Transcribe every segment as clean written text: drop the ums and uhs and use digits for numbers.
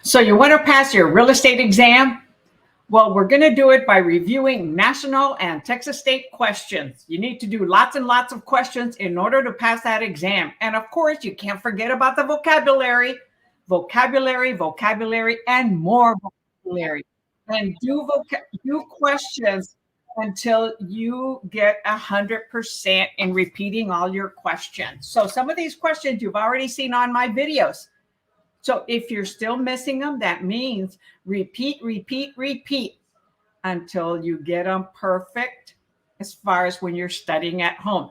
So you want to pass your real estate exam? Well, we're going to do it by reviewing national and Texas state questions. You need to do lots and lots of questions in order to pass that exam. And of course, you can't forget about the vocabulary, and more vocabulary. And do questions until you get 100% in repeating all your questions. So some of these questions you've already seen on my videos. So if you're still missing them, that means repeat until you get them perfect as far as when you're studying at home.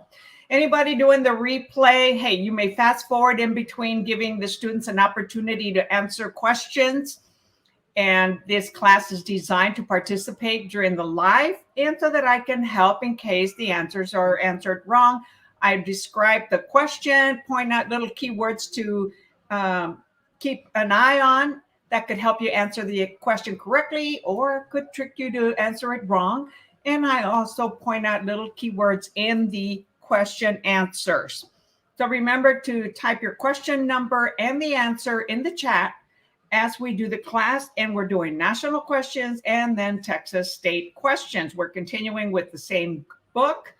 Anybody doing the replay? Hey, you may fast forward in between, giving the students an opportunity to answer questions. And this class is designed to participate during the live and so that I can help in case the answers are answered wrong. I describe the question, point out little keywords to keep an eye on that could help you answer the question correctly or could trick you to answer it wrong. And I also point out little keywords in the question answers. So remember to type your question number and the answer in the chat as we do the class, and we're doing national questions and then Texas state questions. We're continuing with the same book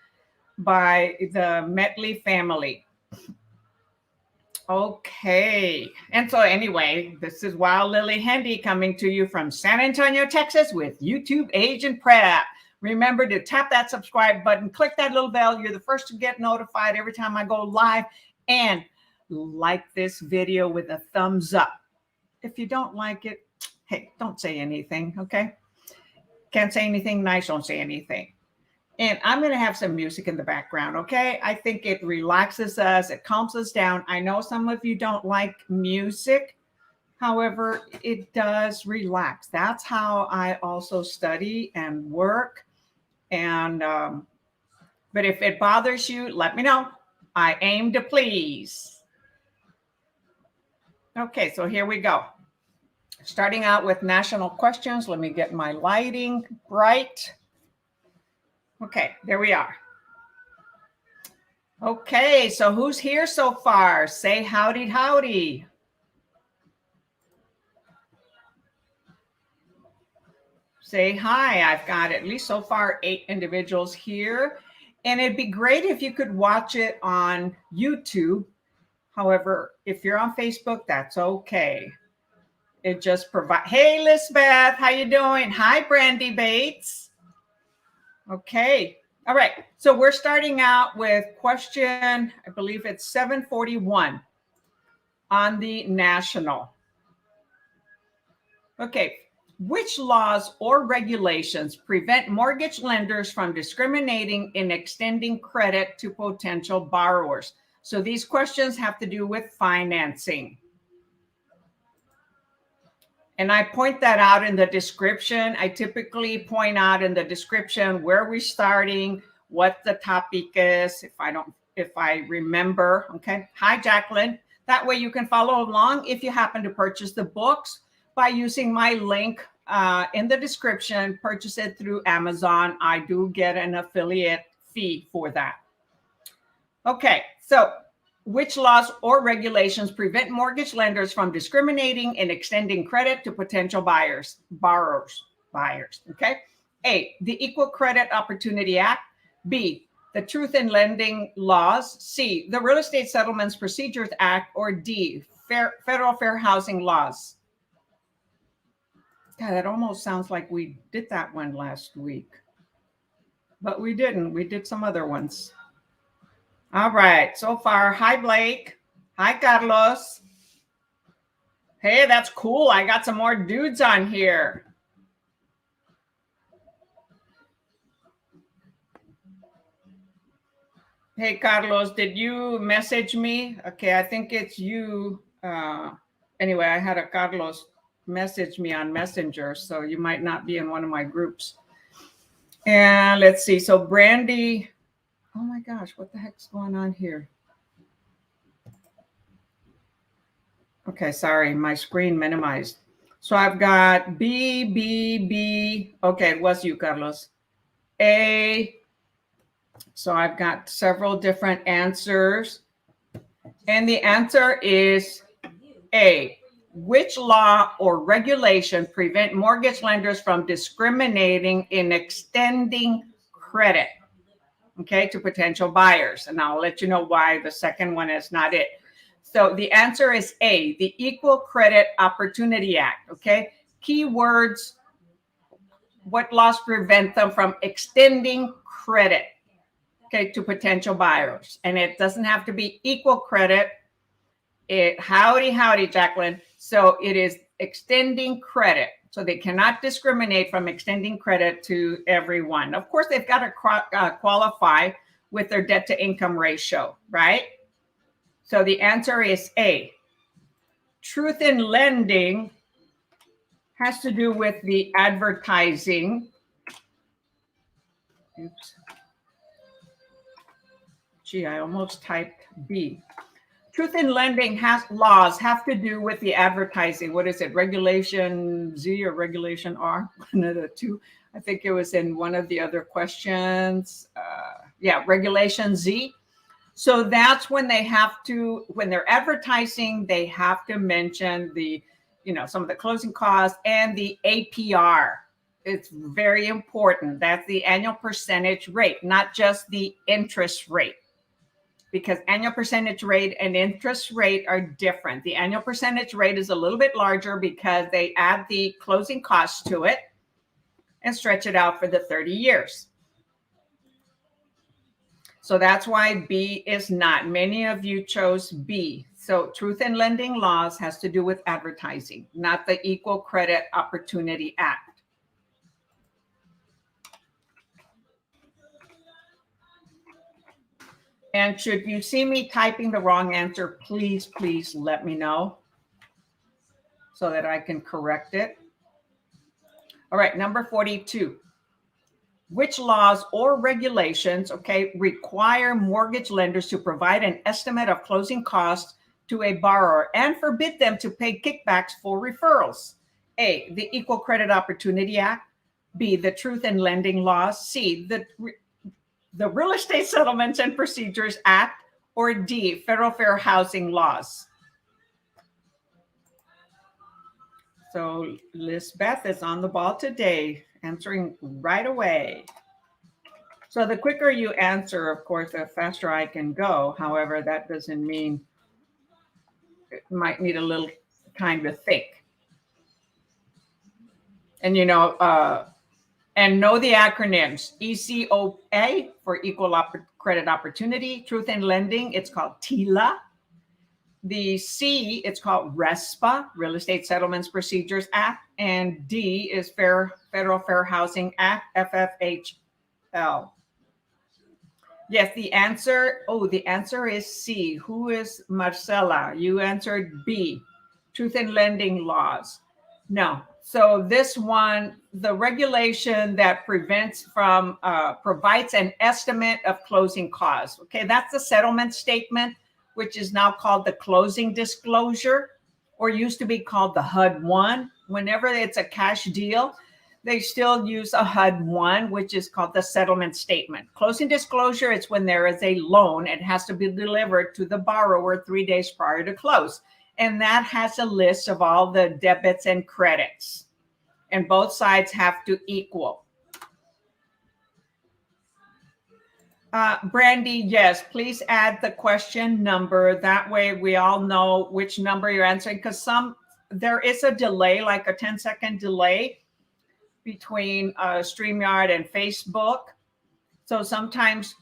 by the Metley family. Okay, and so anyway, this is Wild Lily Handy coming to you from San Antonio, Texas with YouTube AgentPrep. Remember to tap that subscribe button, click that little bell. You're the first to get notified every time I go live, and like this video with a thumbs up. If you don't like it, hey, don't say anything, okay? Can't say anything nice, don't say anything. And I'm going to have some music in the background, okay? I think it relaxes us. It calms us down. I know some of you don't like music. However, it does relax. That's how I also study and work. And but if it bothers you, let me know. I aim to please. Okay, so here we go. Starting out with national questions. Let me get my lighting right. Okay, there we are. Okay, so who's here so far? Say howdy, howdy. Say hi. I've got at least so far 8 individuals here. And it'd be great if you could watch it on YouTube. However, if you're on Facebook, that's okay. It just provides. Hey, Lisbeth, how you doing? Hi, Brandy Bates. Okay. All right. So we're starting out with question, I believe it's 741 on the national. Okay. Which laws or regulations prevent mortgage lenders from discriminating in extending credit to potential borrowers? So these questions have to do with financing. And I point that out in the description. I typically point out in the description where we're starting, what the topic is, if I remember. Okay. Hi, Jacqueline. That way you can follow along if you happen to purchase the books by using my link in the description. Purchase it through Amazon. I do get an affiliate fee for that. Okay. So which laws or regulations prevent mortgage lenders from discriminating in extending credit to potential borrowers? Okay. A, the Equal Credit Opportunity Act. B, the Truth in Lending laws. C, the Real Estate Settlements Procedures Act. Or D, Federal Fair Housing laws. God, that almost sounds like we did that one last week, but we didn't. We did some other ones. All right, so far, hi, Blake. Hi, Carlos. Hey, that's cool. I got some more dudes on here. Hey, Carlos, did you message me? Okay, I think it's you. Anyway, I had a Carlos message me on Messenger, so you might not be in one of my groups. And let's see, so Brandy... Oh my gosh, what the heck's going on here? Okay, sorry, my screen minimized. So I've got B, B, B. Okay, it was you, Carlos. A. So I've got several different answers. And the answer is A. Which law or regulation prevent mortgage lenders from discriminating in extending credit, okay, to potential buyers? And I'll let you know why the second one is not it. So the answer is A, the Equal Credit Opportunity Act, okay? Keywords, what laws prevent them from extending credit, okay, to potential buyers? And it doesn't have to be equal credit. Howdy, Jacqueline. So it is extending credit. So they cannot discriminate from extending credit to everyone. Of course, they've got to qualify with their debt to income ratio, right? So the answer is A. Truth in lending has to do with the advertising. Oops. Gee, I almost typed B. Truth in lending laws have to do with the advertising. What is it? Regulation Z or Regulation R? One of the two. I think it was in one of the other questions. Yeah, Regulation Z. So that's when they have to, when they're advertising, they have to mention the, some of the closing costs and the APR. It's very important. That's the annual percentage rate, not just the interest rate, because annual percentage rate and interest rate are different. The annual percentage rate is a little bit larger because they add the closing costs to it and stretch it out for the 30 years. So that's why B is not. Many of you chose B. So Truth in Lending laws has to do with advertising, not the Equal Credit Opportunity Act. And should you see me typing the wrong answer, please let me know so that I can correct it. All right, number 42. Which laws or regulations, okay, require mortgage lenders to provide an estimate of closing costs to a borrower and forbid them to pay kickbacks for referrals? A, the Equal Credit Opportunity Act. B, the Truth in Lending laws. C, the Real Estate Settlements and Procedures Act. Or D, Federal Fair Housing laws. So Lisbeth is on the ball today, answering right away. So the quicker you answer, of course, the faster I can go. However, that doesn't mean it might need a little time to think. And, and know the acronyms. ECOA for Equal Credit Opportunity. Truth in Lending, it's called TILA. The C, it's called RESPA, Real Estate Settlements Procedures Act. And D is Federal Fair Housing Act, FFHL. Yes, the answer is C. Who is Marcela? You answered B, Truth in Lending laws. No. So this one, the regulation that provides an estimate of closing costs. Okay, that's the settlement statement, which is now called the closing disclosure, or used to be called the HUD-1. Whenever it's a cash deal, they still use a HUD-1, which is called the settlement statement. Closing disclosure, it's when there is a loan. It has to be delivered to the borrower 3 days prior to close. And that has a list of all the debits and credits. And both sides have to equal. Brandy, yes, please add the question number. That way we all know which number you're answering, because there is a delay, like a 10-second delay between StreamYard and Facebook. So sometimes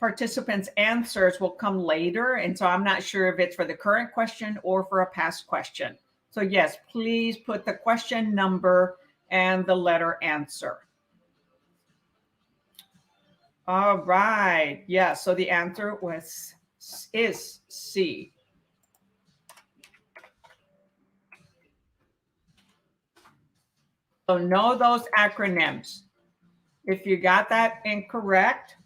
participants' answers will come later. And so I'm not sure if it's for the current question or for a past question. So yes, please put the question number and the letter answer. All right. Yeah, so the answer is C. So know those acronyms. If you got that incorrect,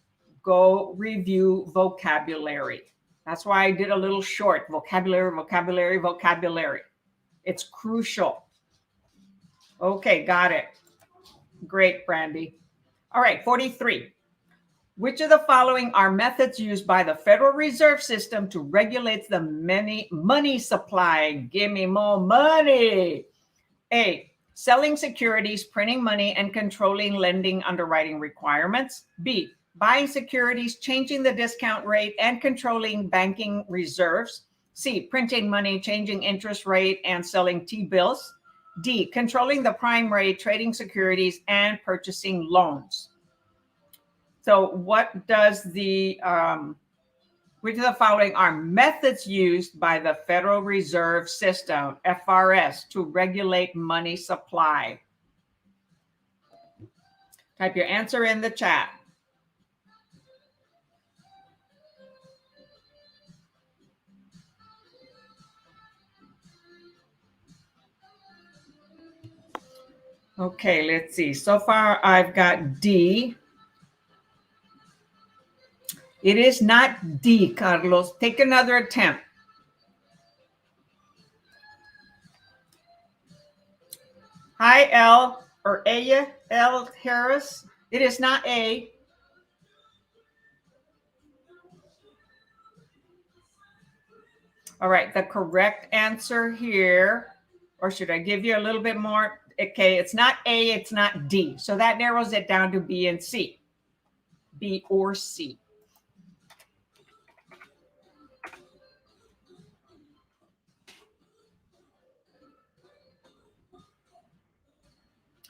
go review vocabulary. That's why I did a little short vocabulary. It's crucial. Okay, got it. Great, Brandy. All right, 43. Which of the following are methods used by the Federal Reserve System to regulate the money supply? Give me more money. A, selling securities, printing money, and controlling lending underwriting requirements. B, buying securities, changing the discount rate, and controlling banking reserves. C, printing money, changing interest rate, and selling T-bills. D, controlling the prime rate, trading securities, and purchasing loans. So what does which of the following are methods used by the Federal Reserve System, FRS, to regulate money supply? Type your answer in the chat. Okay, let's see. So far, I've got D. It is not D, Carlos. Take another attempt. Hi, L or Aya, L Harris. It is not A. All right, the correct answer here, or should I give you a little bit more? Okay, it's not A, it's not D. So that narrows it down to B and C. B or C.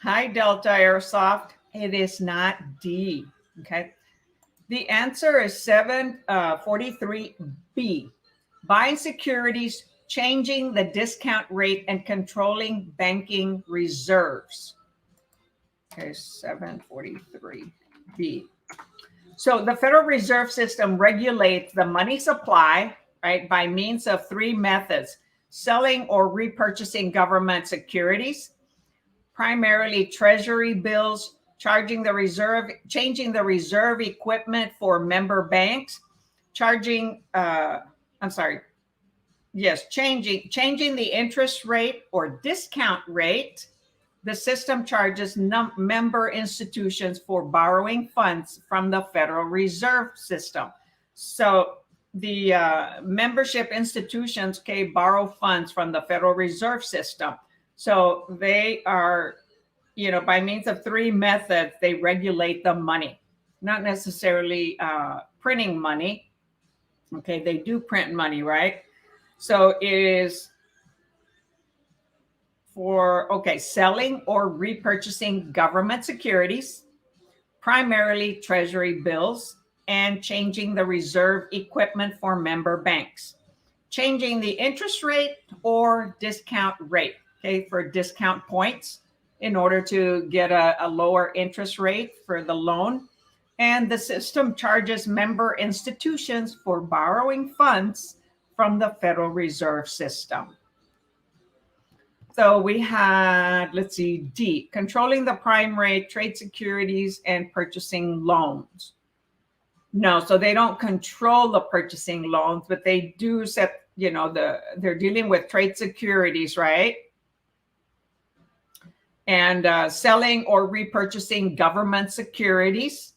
Hi, Delta Airsoft. It is not D. Okay. The answer is 743B. Buying securities, changing the discount rate, and controlling banking reserves. Okay, 743B. So the Federal Reserve System regulates the money supply, right, by means of three methods: selling or repurchasing government securities, primarily treasury bills, changing the reserve equipment for member banks, changing the interest rate or discount rate. The system charges member institutions for borrowing funds from the Federal Reserve System. So the membership institutions borrow funds from the Federal Reserve System. So they are, by means of three methods, they regulate the money, not necessarily printing money. Okay, they do print money, right? So it is for, selling or repurchasing government securities, primarily treasury bills, and changing the reserve equipment for member banks, changing the interest rate or discount rate, for discount points in order to get a lower interest rate for the loan. And the system charges member institutions for borrowing funds from the Federal Reserve System. So we had, let's see, D, controlling the prime rate, trade securities, and purchasing loans. No, so they don't control the purchasing loans, but they do set, they're dealing with trade securities, right? And selling or repurchasing government securities,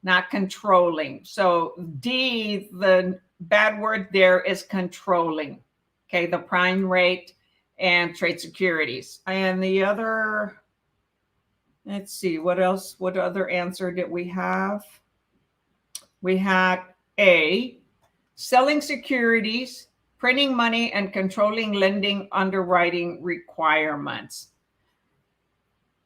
not controlling. So D, the bad word there is controlling, the prime rate and trade securities. And the other, let's see, what else? What other answer did we have? We had A, selling securities, printing money, and controlling lending underwriting requirements.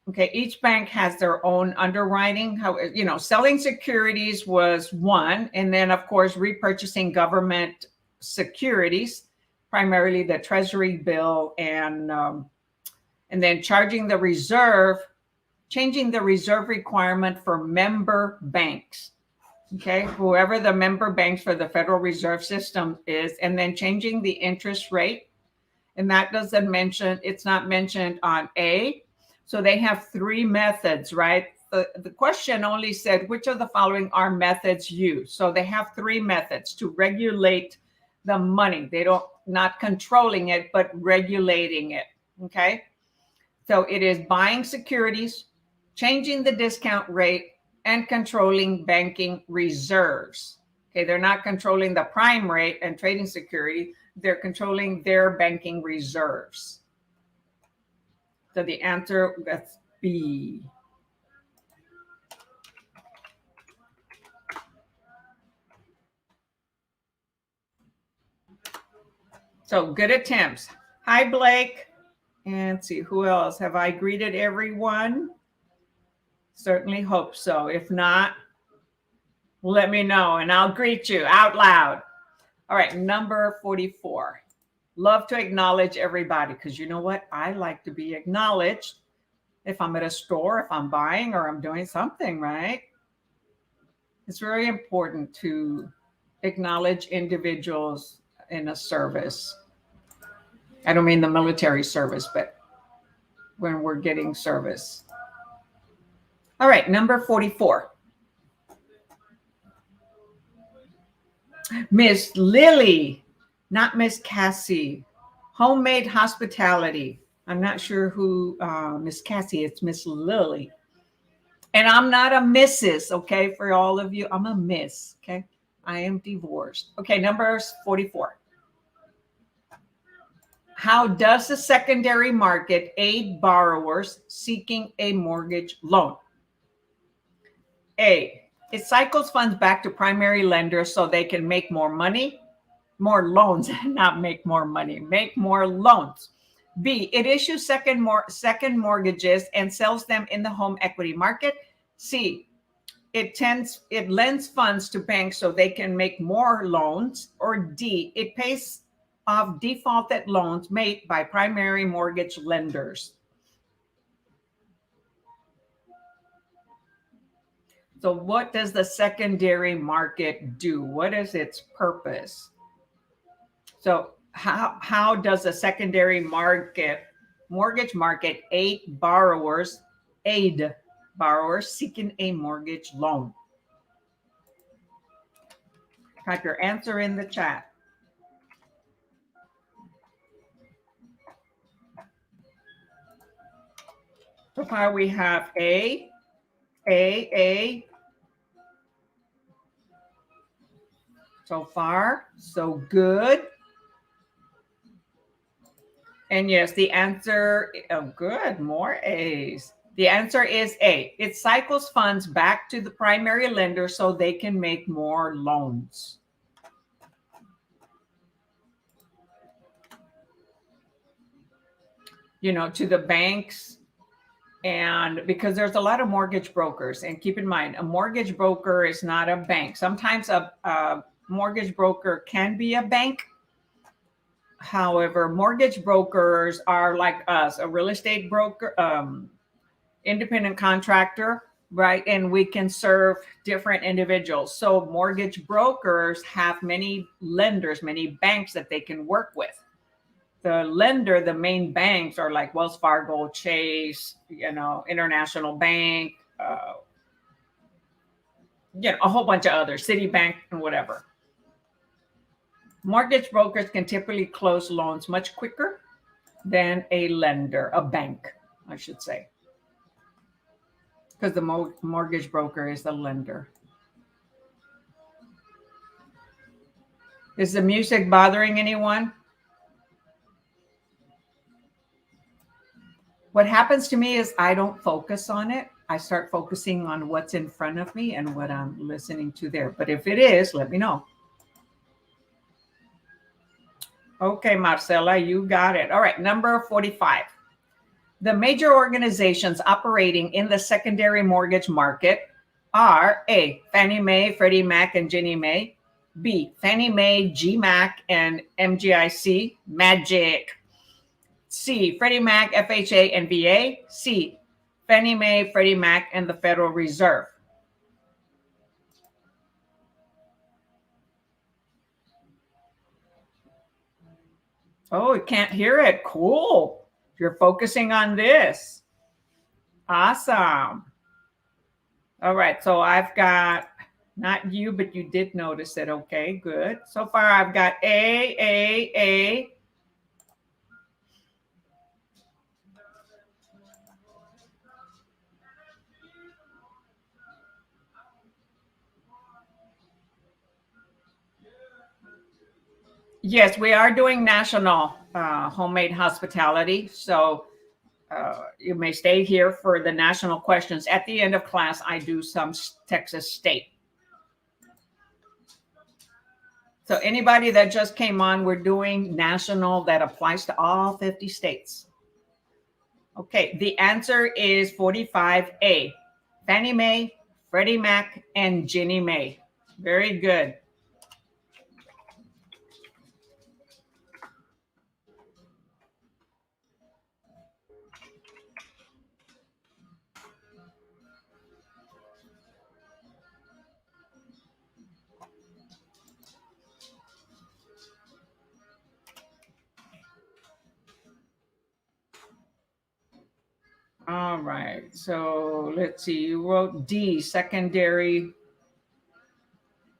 Okay, each bank has their own underwriting. How, selling securities was one, and then of course repurchasing government securities, primarily the treasury bill, and then changing the reserve requirement for member banks. Okay, whoever the member banks for the Federal Reserve System is, and then changing the interest rate. And that doesn't mention, it's not mentioned on A. So they have three methods, right? The question only said, which of the following are methods used? So they have three methods to regulate the money. They don't, not controlling it, but regulating it, okay? So it is buying securities, changing the discount rate, and controlling banking reserves. Okay, they're not controlling the prime rate and trading security, they're controlling their banking reserves. So the answer, that's B. So good attempts. Hi, Blake. And let's see, who else? Have I greeted everyone? Certainly hope so. If not, let me know and I'll greet you out loud. All right, number 44. Love to acknowledge everybody because you know what? I like to be acknowledged if I'm at a store, if I'm buying or I'm doing something, right? It's very important to acknowledge individuals in a service. I don't mean the military service, but when we're getting service. All right, number 44. Miss Lillie, not Miss Cassie. Homemade hospitality. I'm not sure who Miss Cassie, it's Miss Lillie. And I'm not a Mrs., okay, for all of you. I'm a Miss, okay? I am divorced. Okay, number 44. How does the secondary market aid borrowers seeking a mortgage loan? A, it cycles funds back to primary lenders so they can make more money, more loans, not make more money, make more loans. B, it issues second mortgages and sells them in the home equity market. C, it lends funds to banks so they can make more loans. Or D, it pays off defaulted loans made by primary mortgage lenders. So what does the secondary market do? What is its purpose? So how does the secondary mortgage market aid borrowers seeking a mortgage loan? Type your answer in the chat. So far we have A. So far, so good. And yes, the answer, oh good, more A's. The answer is A. It cycles funds back to the primary lender so they can make more loans. You know, to the banks, and because there's a lot of mortgage brokers. And keep in mind, a mortgage broker is not a bank. Sometimes a mortgage broker can be a bank. However, mortgage brokers are like us, a real estate broker, independent contractor, right? And we can serve different individuals. So mortgage brokers have many lenders, many banks that they can work with. The lender, the main banks are like Wells Fargo, Chase, you know, International Bank, you know, a whole bunch of others, Citibank and whatever. Mortgage brokers can typically close loans much quicker than a lender, a bank, I should say, because the mortgage broker is the lender. Is the music bothering anyone? What happens to me is I don't focus on it. I start focusing on what's in front of me and what I'm listening to there. But if it is, let me know. Okay, Marcela, you got it. All right, number 45. The major organizations operating in the secondary mortgage market are A, Fannie Mae, Freddie Mac, and Ginnie Mae. B, Fannie Mae, GMAC, and MGIC, Magic. C, Freddie Mac, FHA, and VA. C, Fannie Mae, Freddie Mac, and the Federal Reserve. Oh, you can't hear it. Cool. You're focusing on this. Awesome. All right. So I've got, not you, but you did notice it. Okay, good. So far I've got A. Yes, we are doing national homemade hospitality. So you may stay here for the national questions. At the end of class, I do some Texas State. So anybody that just came on, we're doing national that applies to all 50 states. Okay, the answer is 45A. Fannie Mae, Freddie Mac, and Ginnie Mae. Very good. All right, so let's see. You wrote D, secondary.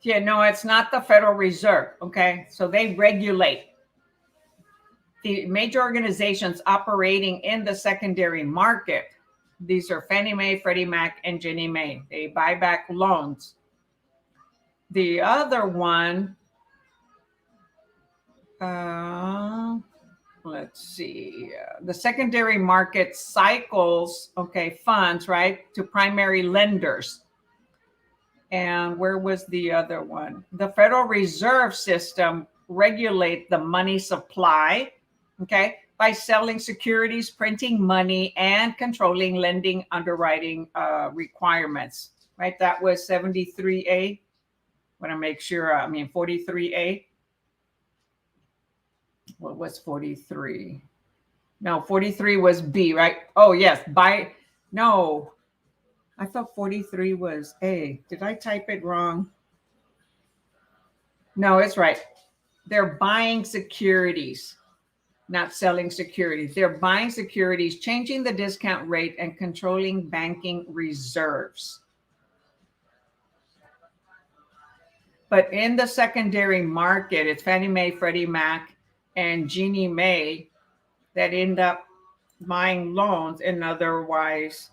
Yeah, no, it's not the Federal Reserve. Okay, so they regulate the major organizations operating in the secondary market. These are Fannie Mae, Freddie Mac, and Ginnie Mae. They buy back loans. The other one, let's see, the secondary market cycles, okay, funds, right, to primary lenders. And where was the other one? The Federal Reserve System regulate the money supply, okay, by selling securities, printing money, and controlling lending underwriting requirements, right? That was 73A. Want to make sure, 43A. What was 43? No, 43 was B, right? Oh, yes. No, I thought 43 was A. Did I type it wrong? No, it's right. They're buying securities, not selling securities. They're buying securities, changing the discount rate, and controlling banking reserves. But in the secondary market, it's Fannie Mae, Freddie Mac, and Ginnie Mae that end up buying loans and otherwise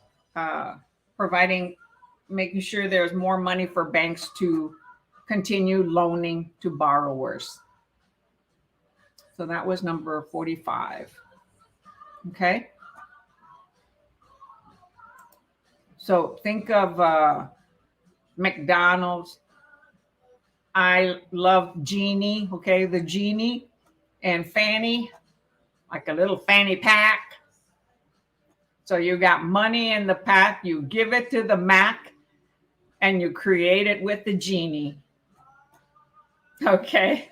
making sure there's more money for banks to continue loaning to borrowers. So that was number 45. Okay. So think of McDonald's. I love Genie. Okay. The Genie and Fannie, like a little fanny pack. So you got money in the pack, you give it to the Mac, and you create it with the Genie. Okay.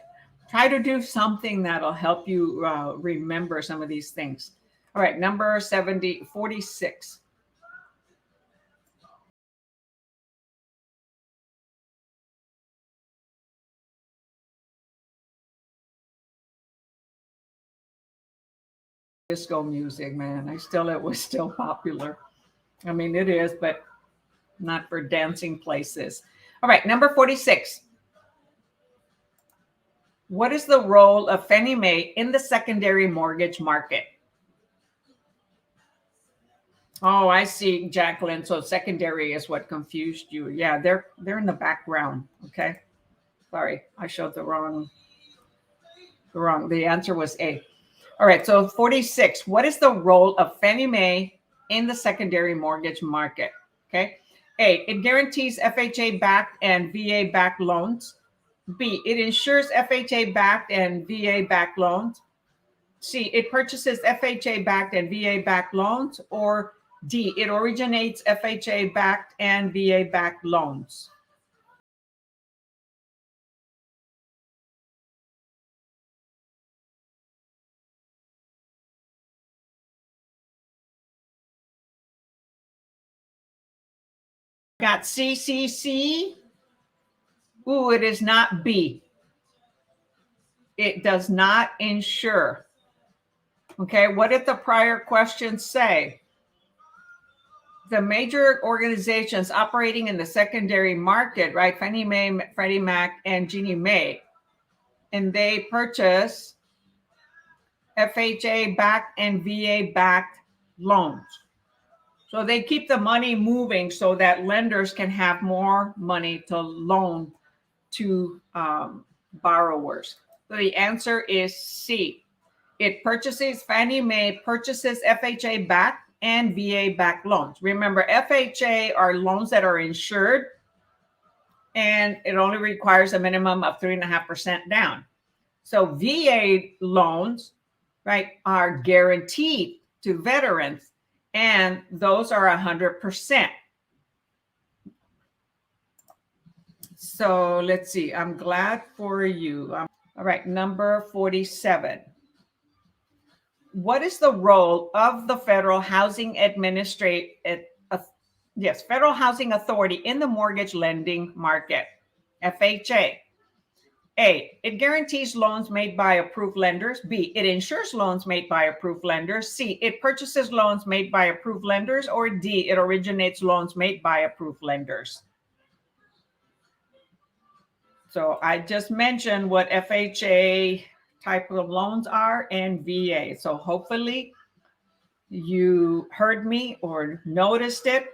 Try to do something that'll help you remember some of these things. All right, number 46. Disco music, man. It was still popular. I mean, it is, but not for dancing places. All right, number 46. What is the role of Fannie Mae in the secondary mortgage market? Oh, I see, Jacqueline. So secondary is what confused you. Yeah, they're in the background. Okay. Sorry, I showed the answer was A. All right, so 46. What is the role of Fannie Mae in the secondary mortgage market? Okay. A, it guarantees FHA backed and VA backed loans. B, it insures FHA backed and VA backed loans. C, it purchases FHA backed and VA backed loans. Or D, it originates FHA backed and VA backed loans. Got C, C, C. Ooh, it is not B. It does not insure. Okay, what did the prior question say? The major organizations operating in the secondary market, right? Fannie Mae, Freddie Mac, and Ginnie Mae. And they purchase FHA backed and VA backed loans. So they keep the money moving so that lenders can have more money to loan to borrowers. So the answer is C. It purchases, Fannie Mae purchases FHA back and VA back loans. Remember, FHA are loans that are insured, and it only requires a minimum of 3.5% down. So VA loans, right, are guaranteed to veterans, and those are 100%. So let's see. I'm glad for you. All right, number 47. What is the role of the Federal Housing Federal Housing Authority in the mortgage lending market? FHA. A, it guarantees loans made by approved lenders. B, it insures loans made by approved lenders. C, it purchases loans made by approved lenders. Or D, it originates loans made by approved lenders. So I just mentioned what FHA type of loans are and VA. So hopefully you heard me or noticed it.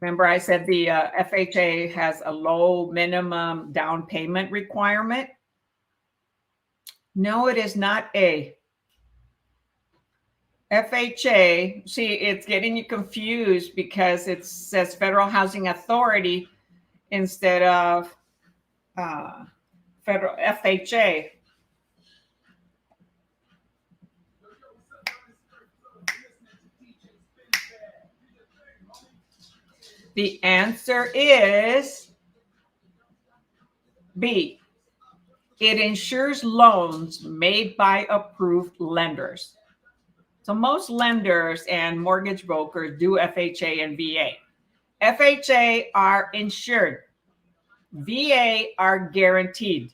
Remember I said the FHA has a low minimum down payment requirement? No, it is not A. FHA, see, it's getting you confused because it says Federal Housing Authority instead of Federal FHA. The answer is B. It insures loans made by approved lenders. So most lenders and mortgage brokers do FHA and VA. FHA are insured. VA are guaranteed.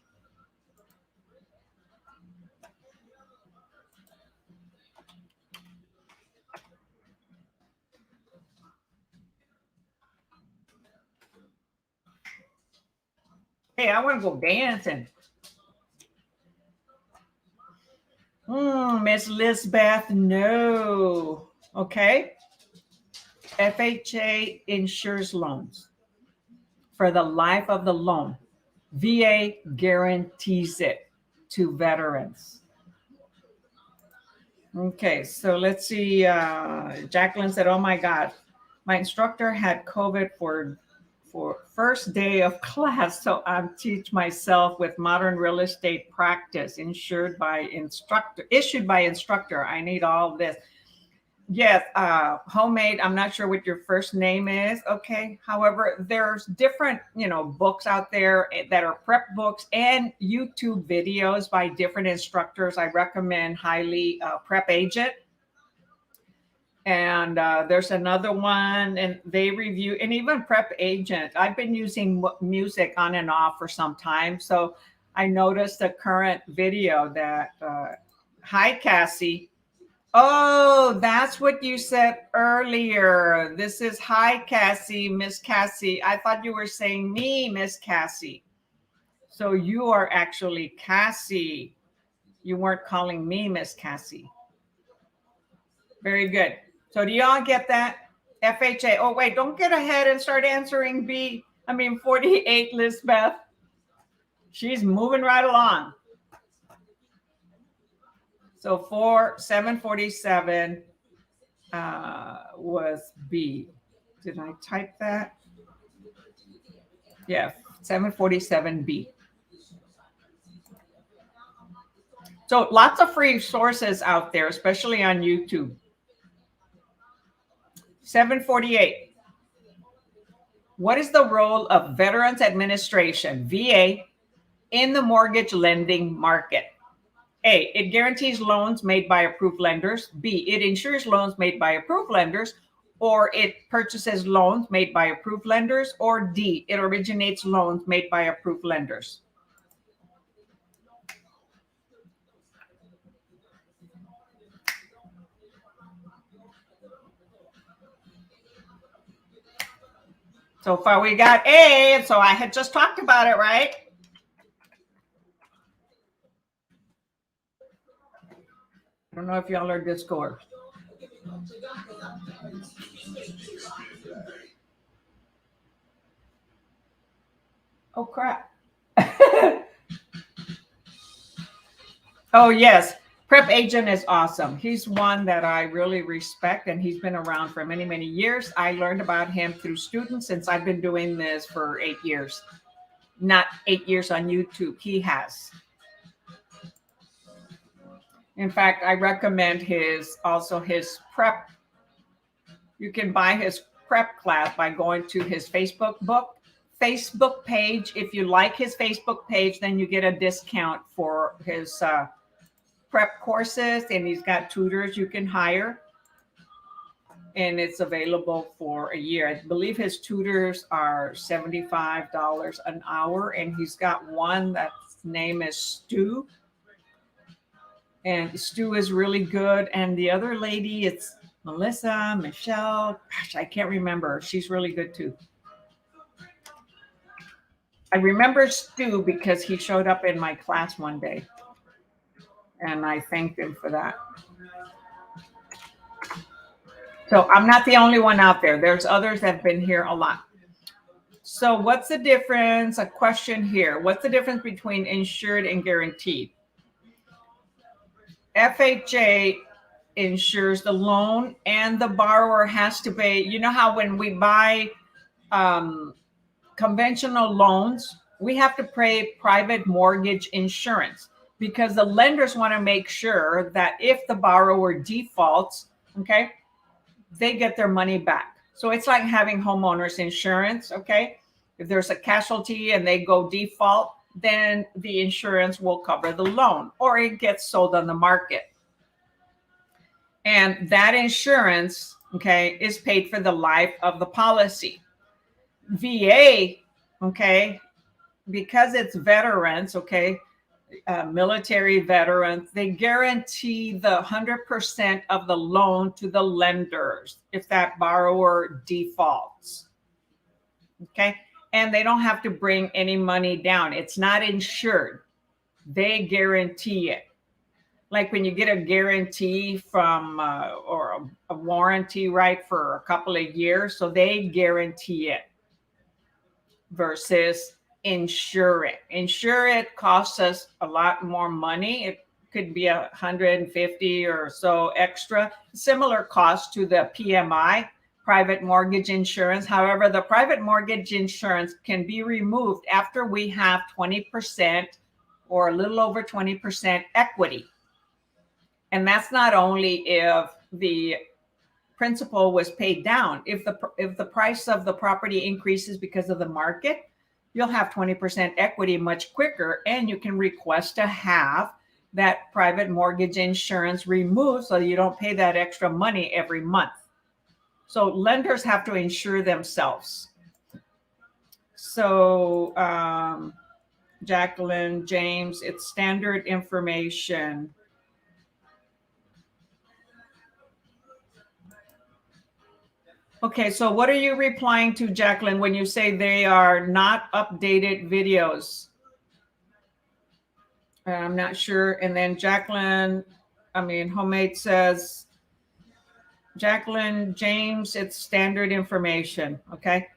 Hey, I want to go dancing. Miss Lisbeth, no. Okay. FHA insures loans for the life of the loan. VA guarantees it to veterans. Okay, so let's see. Jacqueline said, "Oh my God, my instructor had COVID for first day of class, so I'm teach myself with modern real estate practice, issued by instructor. I need all this." Yes, homemade. I'm not sure what your first name is. Okay. However, there's different, books out there that are prep books and YouTube videos by different instructors. I recommend highly Prep Agent. And there's another one, and they review, and even Prep Agent. I've been using music on and off for some time. So I noticed the current video that, hi, Cassie. Oh, that's what you said earlier. This is hi, Cassie, Miss Cassie. I thought you were saying me, Miss Cassie. So you are actually Cassie. You weren't calling me Miss Cassie. Very good. So do y'all get that? FHA. Oh, wait, don't get ahead and start answering 48, Lisbeth. She's moving right along. So 747 was B. Did I type that? Yeah, 747B. So lots of free sources out there, especially on YouTube. 748. What is the role of Veterans Administration, VA, in the mortgage lending market? A, it guarantees loans made by approved lenders. B, it insures loans made by approved lenders. Or it purchases loans made by approved lenders. Or D, it originates loans made by approved lenders. So far we got A, so I had just talked about it, right? I don't know if y'all are Discord. Oh, crap. Oh, yes. Prep Agent is awesome. He's one that I really respect, and he's been around for many, many years. I learned about him through students since I've been doing this for 8 years. Not 8 years on YouTube. He has. In fact, I recommend his prep. You can buy his prep class by going to his Facebook page. If you like his Facebook page, then you get a discount for his prep courses, and he's got tutors you can hire, and it's available for a year. I believe his tutors are $75 an hour, and he's got one that's name is Stu, and Stu is really good. And the other lady, it's Michelle, gosh, I can't remember. She's really good too. I remember Stu because he showed up in my class one day, and I thanked him for that. So I'm not the only one out there. There's others that have been here a lot. So what's the difference? A question here. What's the difference between insured and guaranteed? FHA insures the loan, and the borrower has to pay. You know how when we buy conventional loans, we have to pay private mortgage insurance because the lenders want to make sure that if the borrower defaults, okay, they get their money back. So it's like having homeowners insurance, okay? If there's a casualty and they go default, then the insurance will cover the loan, or it gets sold on the market. And that insurance, okay, is paid for the life of the policy. VA, okay, because it's veterans, okay, military veterans, they guarantee the 100% of the loan to the lenders if that borrower defaults, okay? And they don't have to bring any money down. It's not insured. They guarantee it. Like when you get a guarantee from or a warranty, right, for a couple of years, so they guarantee it versus insure it. Insure it costs us a lot more money. It could be $150 or so extra, similar cost to the PMI, private mortgage insurance. However, the private mortgage insurance can be removed after we have 20% or a little over 20% equity. And that's not only if the principal was paid down. If the price of the property increases because of the market, you'll have 20% equity much quicker, and you can request to have that private mortgage insurance removed so you don't pay that extra money every month. So lenders have to insure themselves. So Jacqueline, James, it's standard information. Okay, so what are you replying to, Jacqueline, when you say they are not updated videos? I'm not sure. And then Jacqueline, Homemade says, Jacqueline, James, it's standard information. Okay.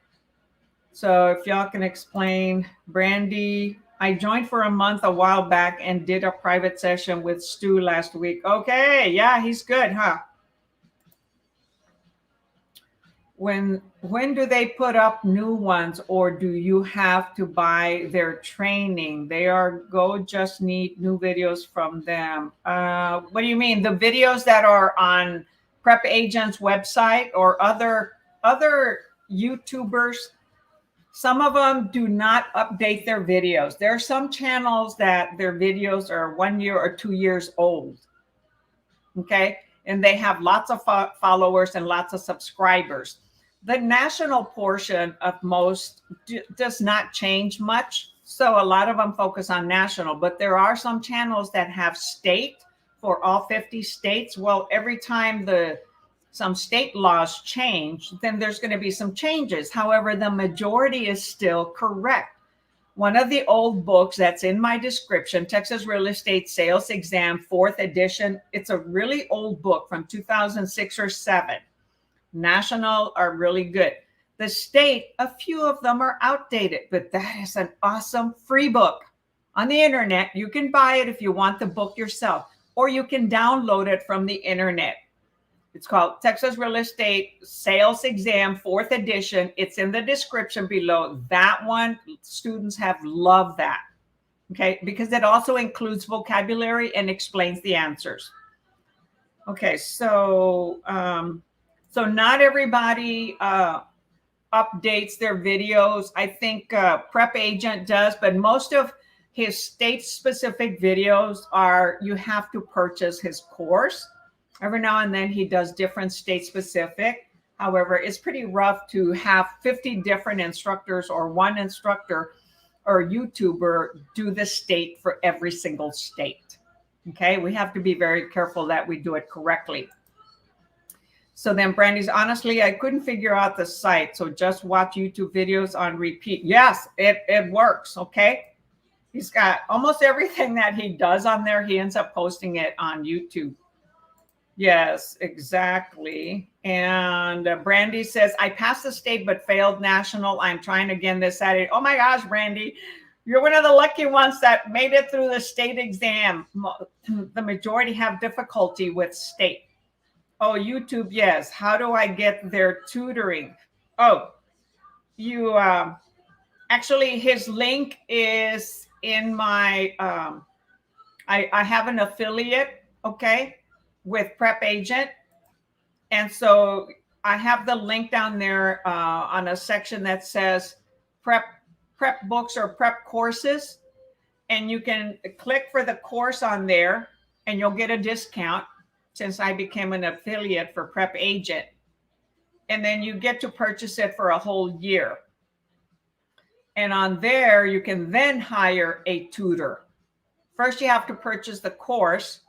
So if y'all can explain. Brandy, I joined for a month a while back and did a private session with Stu last week. Okay. Yeah, he's good, huh? When do they put up new ones, or do you have to buy their training? Just need new videos from them. What do you mean? The videos that are on Prep Agent's website or other YouTubers, some of them do not update their videos. There are some channels that their videos are 1 year or 2 years old. Okay. And they have lots of followers and lots of subscribers. The national portion of most does not change much. So a lot of them focus on national, but there are some channels that have state for all 50 states. Well, every time some state laws change, then there's going to be some changes. However, the majority is still correct. One of the old books that's in my description, Texas Real Estate Sales Exam, 4th edition. It's a really old book from 2006 or 7. National are really good. The state, a few of them are outdated, but that is an awesome free book on the internet. You can buy it if you want the book yourself, or you can download it from the internet. It's called Texas Real Estate Sales Exam, 4th edition. It's in the description below. That one, students have loved that, okay, because it also includes vocabulary and explains the answers. Okay, so not everybody updates their videos. I think Prep Agent does, but most of his state-specific videos are, you have to purchase his course. Every now and then he does different state-specific. However, it's pretty rough to have 50 different instructors or one instructor or YouTuber do the state for every single state. Okay, we have to be very careful that we do it correctly. So then Brandy's, honestly, I couldn't figure out the site, so just watch YouTube videos on repeat. Yes, it works, okay? He's got almost everything that he does on there. He ends up posting it on YouTube. Yes, exactly. And Brandy says, I passed the state but failed national. I'm trying again this Saturday. Oh my gosh, Brandy, you're one of the lucky ones that made it through the state exam. The majority have difficulty with state. Oh, YouTube, yes. How do I get their tutoring? Oh, you actually, his link is in my, I have an affiliate, okay, with Prep Agent. And so I have the link down there on a section that says prep books or prep courses. And you can click for the course on there and you'll get a discount since I became an affiliate for Prep Agent. And then you get to purchase it for a whole year. And on there, you can then hire a tutor. First, you have to purchase the course,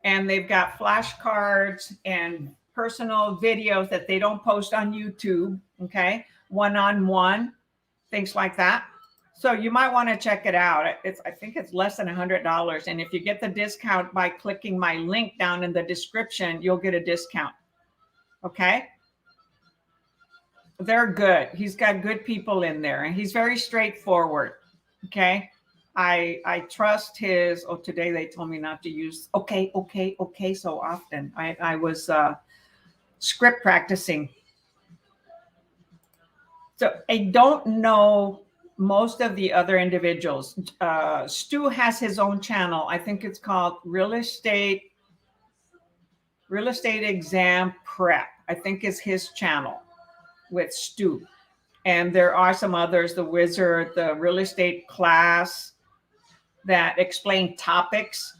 and they've got flashcards and personal videos that they don't post on YouTube, okay? One-on-one, things like that. So you might want to check it out. I think it's less than $100. And if you get the discount by clicking my link down in the description, you'll get a discount, okay? They're good. He's got good people in there, and he's very straightforward, okay? I trust his, oh, today they told me not to use okay so often. I was script practicing. So I don't know most of the other individuals. Stu has his own channel. I think it's called Real Estate Exam Prep, I think is his channel with Stu. And there are some others, the Wizard, the Real Estate Class, that explain topics.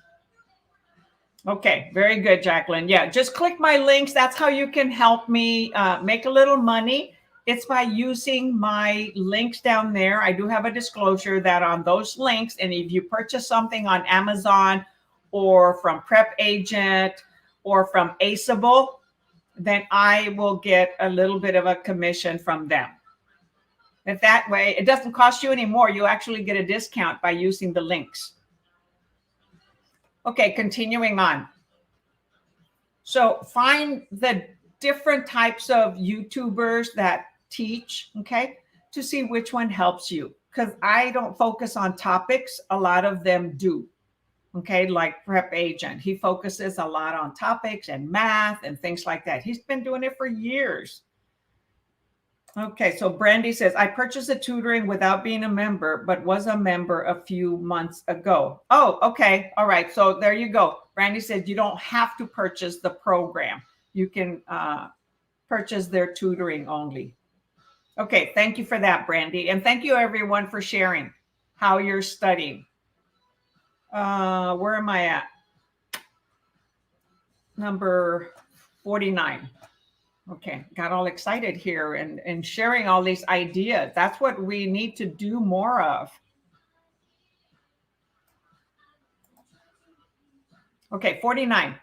Okay, very good, Jacqueline. Yeah, just click my links. That's how you can help me make a little money. It's by using my links down there. I do have a disclosure that on those links, and if you purchase something on Amazon or from Prep Agent or from Aceable, then I will get a little bit of a commission from them. And that way, it doesn't cost you any more. You actually get a discount by using the links. Okay, continuing on. So find the different types of YouTubers that teach, okay, to see which one helps you. Because I don't focus on topics. A lot of them do. Okay, like Prep Agent. He focuses a lot on topics and math and things like that. He's been doing it for years. Okay, so Brandy says, I purchased a tutoring without being a member, but was a member a few months ago. Oh, okay. All right. So there you go. Brandy said you don't have to purchase the program. You can purchase their tutoring only. Okay, thank you for that, Brandy. And thank you, everyone, for sharing how you're studying. Where am I at? Number 49. Okay, got all excited here and sharing all these ideas. That's what we need to do more of. Okay, 49.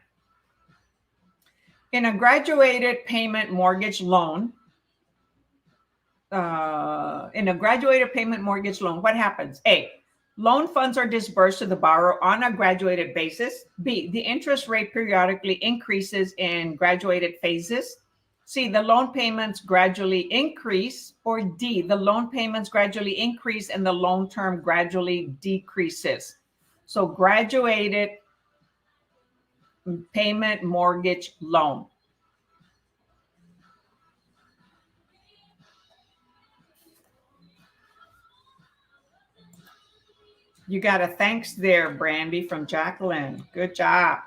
In a graduated payment mortgage loan, what happens? A, loan funds are disbursed to the borrower on a graduated basis. B, the interest rate periodically increases in graduated phases. C, the loan payments gradually increase, or D, the loan payments gradually increase and the loan term gradually decreases. So graduated payment mortgage loan. You got a thanks there, Brandy, from Jacqueline. Good job.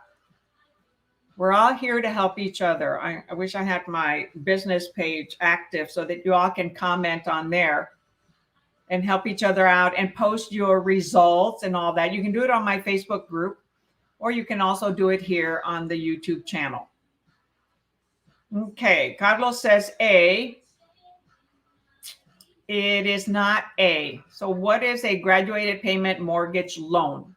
We're all here to help each other. I wish I had my business page active so that you all can comment on there and help each other out and post your results and all that. You can do it on my Facebook group, or you can also do it here on the YouTube channel. Okay, Carlos says A. It is not A. So what is a graduated payment mortgage loan?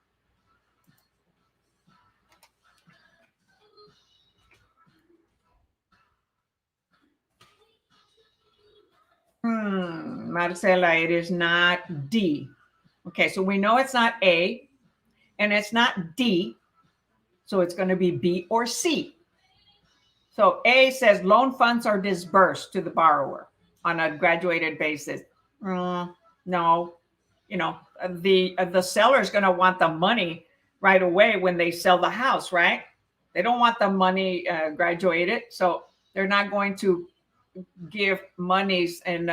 Marcela, it is not D. Okay, so we know it's not A and it's not D. So it's going to be B or C. So A says loan funds are disbursed to the borrower on a graduated basis. No, you know, the seller is going to want the money right away when they sell the house, right? They don't want the money graduated. So they're not going to give monies in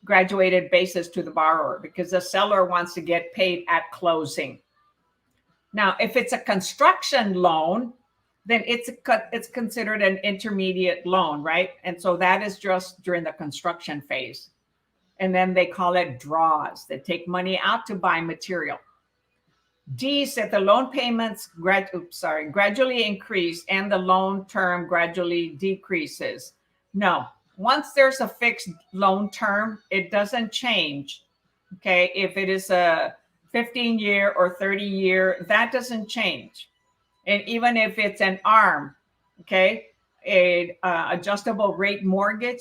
graduated basis to the borrower because the seller wants to get paid at closing. Now, if it's a construction loan, then it's considered an intermediate loan, right? And so that is just during the construction phase. And then they call it draws. They take money out to buy material. D said the loan payments gradually increase and the loan term gradually decreases. No, once there's a fixed loan term, it doesn't change. Okay, if it is a 15-year or 30-year, that doesn't change. And even if it's an ARM, okay, a adjustable rate mortgage,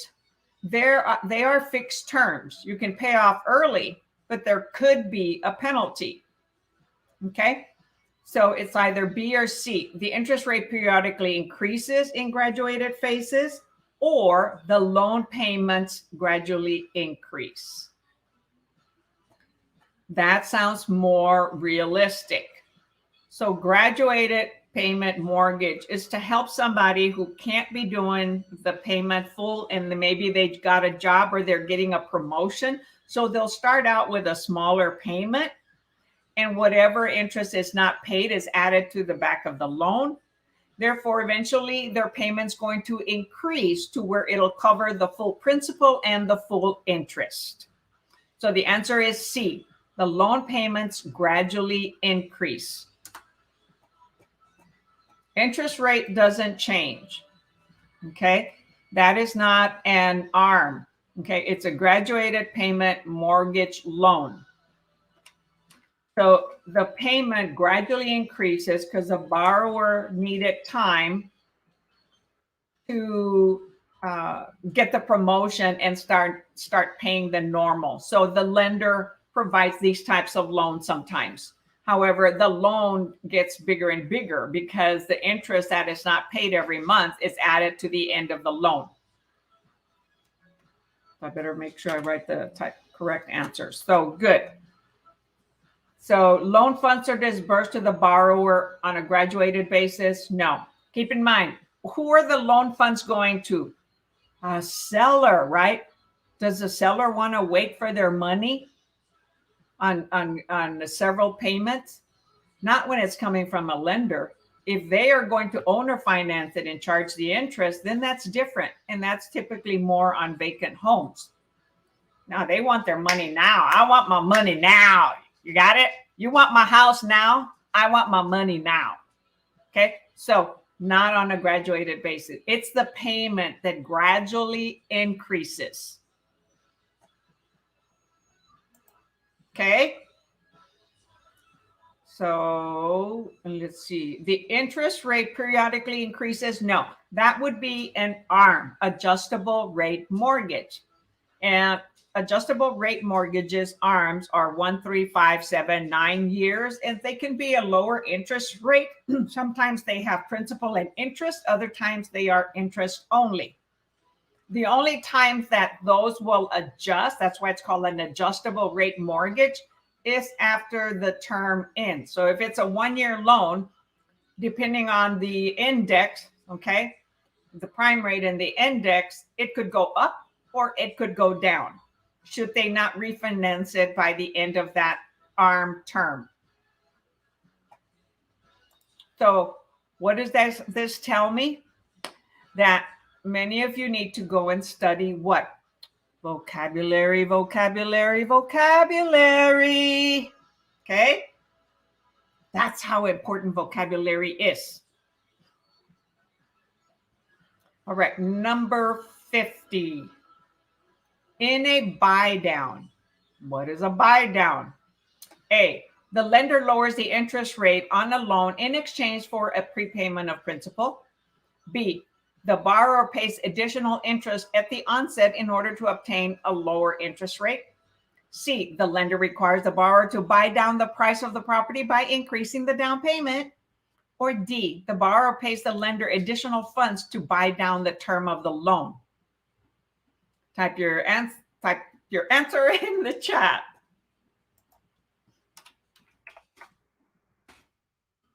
they are fixed terms. You can pay off early, but there could be a penalty. Okay, so it's either B or C. The interest rate periodically increases in graduated phases, or the loan payments gradually increase. That sounds more realistic. So graduated payment mortgage is to help somebody who can't be doing the payment full, and maybe they got a job or they're getting a promotion. So they'll start out with a smaller payment, and whatever interest is not paid is added to the back of the loan. Therefore, eventually their payment's going to increase to where it'll cover the full principal and the full interest. So the answer is C. The loan payments gradually increase. Interest rate doesn't change. Okay, that is not an ARM. Okay, it's a graduated payment mortgage loan. So the payment gradually increases because the borrower needed time to get the promotion and start paying the normal. So the lender provides these types of loans sometimes. However, the loan gets bigger and bigger because the interest that is not paid every month is added to the end of the loan. I better make sure I write the correct answers. So good. So loan funds are disbursed to the borrower on a graduated basis? No. Keep in mind, who are the loan funds going to? A seller, right? Does the seller want to wait for their money on the several payments? Not when it's coming from a lender. If they are going to owner finance it and charge the interest, then that's different. And that's typically more on vacant homes. Now they want their money now. I want my money now. You got it? You want my house now? I want my money now. Okay. So not on a graduated basis. It's the payment that gradually increases. Okay. So let's see. The interest rate periodically increases. No, that would be an ARM, adjustable rate mortgage. And adjustable rate mortgages, ARMs, are 1, 3, 5, 7, 9 years, and they can be a lower interest rate. Sometimes they have principal and interest. Other times they are interest only. The only times that those will adjust, that's why it's called an adjustable rate mortgage, is after the term ends. So if it's a 1-year loan, depending on the index, okay, the prime rate and the index, it could go up or it could go down should they not refinance it by the end of that ARM term. So what does this tell me? That many of you need to go and study what? Vocabulary, vocabulary, vocabulary. Okay? That's how important vocabulary is. All right, number 50. In a buy down. What is a buy down? A, the lender lowers the interest rate on a loan in exchange for a prepayment of principal. B, the borrower pays additional interest at the onset in order to obtain a lower interest rate. C, the lender requires the borrower to buy down the price of the property by increasing the down payment. Or D, the borrower pays the lender additional funds to buy down the term of the loan. Type your answer in the chat.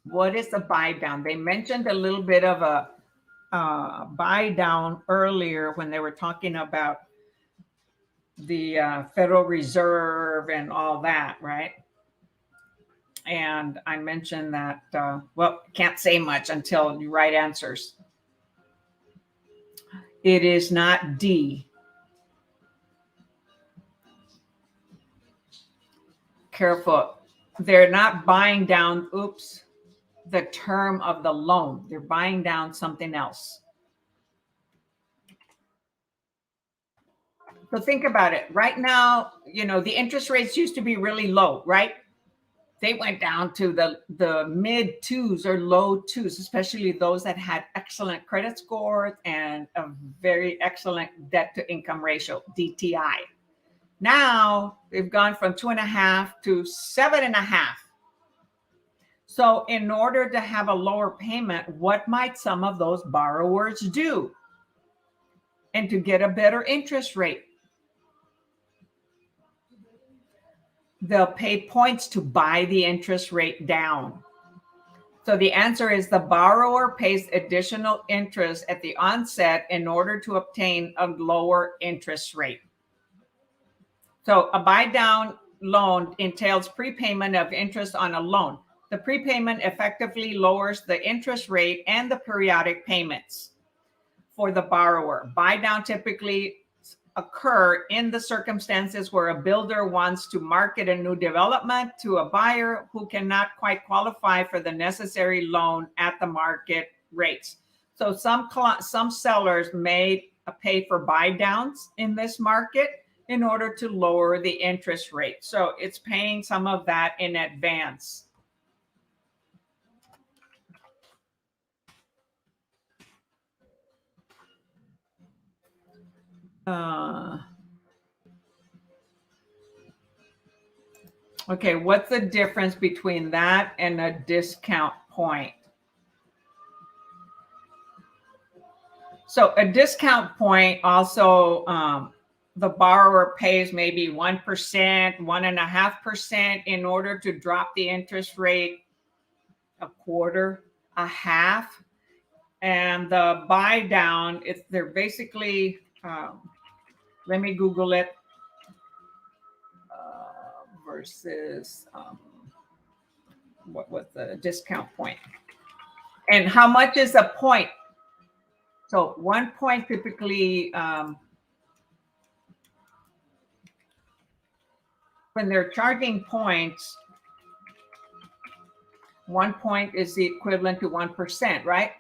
What is a buy down? They mentioned a little bit of a buy down earlier when they were talking about the Federal Reserve and all that, right? And I mentioned that, well, can't say much until you write answers. It is not D. Careful. They're not buying down, the term of the loan. They're buying down something else. So think about it. Right now, the interest rates used to be really low, right? They went down to the mid 2s or low 2s, especially those that had excellent credit scores and a very excellent debt to income ratio, DTI. Now they've gone from 2.5 to 7.5. So in order to have a lower payment, what might some of those borrowers do? And to get a better interest rate, they'll pay points to buy the interest rate down. So the answer is the borrower pays additional interest at the onset in order to obtain a lower interest rate. So a buy down loan entails prepayment of interest on a loan. The prepayment effectively lowers the interest rate and the periodic payments for the borrower. Buy down typically occur in the circumstances where a builder wants to market a new development to a buyer who cannot quite qualify for the necessary loan at the market rates. So some sellers may pay for buy downs in this market in order to lower the interest rate. So it's paying some of that in advance. Okay, what's the difference between that and a discount point? So a discount point also, the borrower pays maybe 1%, 1.5% in order to drop the interest rate a quarter, a half. And the buy down, they're basically, let me Google it, versus what was the discount point? And how much is a point? So 1 point typically, when they're charging points, 1 point is the equivalent to 1%, right?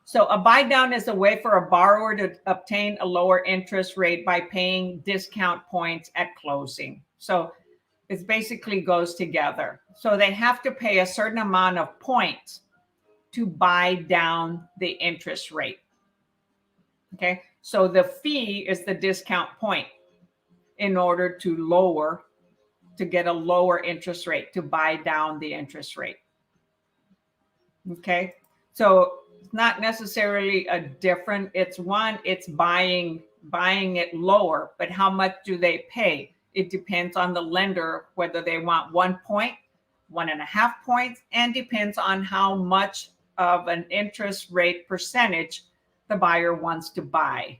So a buy down is a way for a borrower to obtain a lower interest rate by paying discount points at closing. So it basically goes together. So they have to pay a certain amount of points to buy down the interest rate. Okay, so the fee is the discount point in order to get a lower interest rate, to buy down the interest rate. Okay, So it's not necessarily a different, it's buying it lower, but how much do they pay? It depends on the lender, whether they want 1 point, 1.5 points, and depends on how much of an interest rate percentage the buyer wants to buy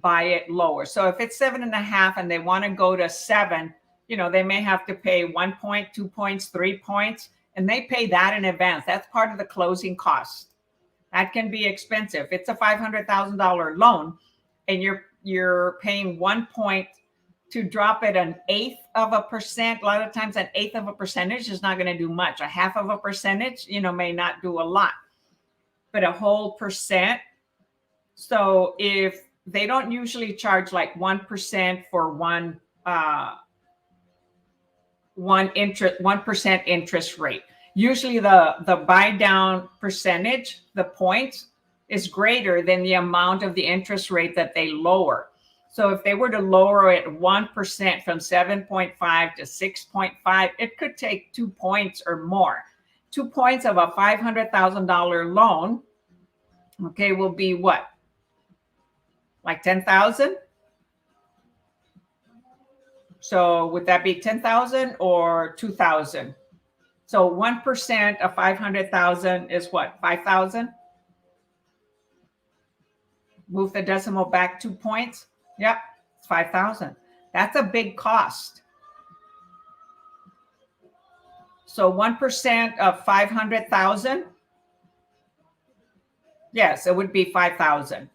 it lower. So if it's 7.5 and they want to go to 7, they may have to pay 1 point, 2 points, 3 points, and they pay that in advance. That's part of the closing cost. That can be expensive. It's a $500,000 loan and you're paying 1 point to drop it 1/8%. A lot of times 1/8% is not going to do much. 0.5%, may not do a lot, but a whole percent. So if they don't usually charge like 1% for 1% interest rate. Usually the buy down percentage, the points, is greater than the amount of the interest rate that they lower. So if they were to lower it 1% from 7.5 to 6.5, it could take 2 points or more. 2 points of a $500,000 loan, okay, will be what? Like 10,000? So would that be 10,000 or 2,000? So 1% of 500,000 is what? 5,000? Move the decimal back 2 points. Yep, it's 5,000. That's a big cost. So 1% of 500,000. Yes, it would be 5,000.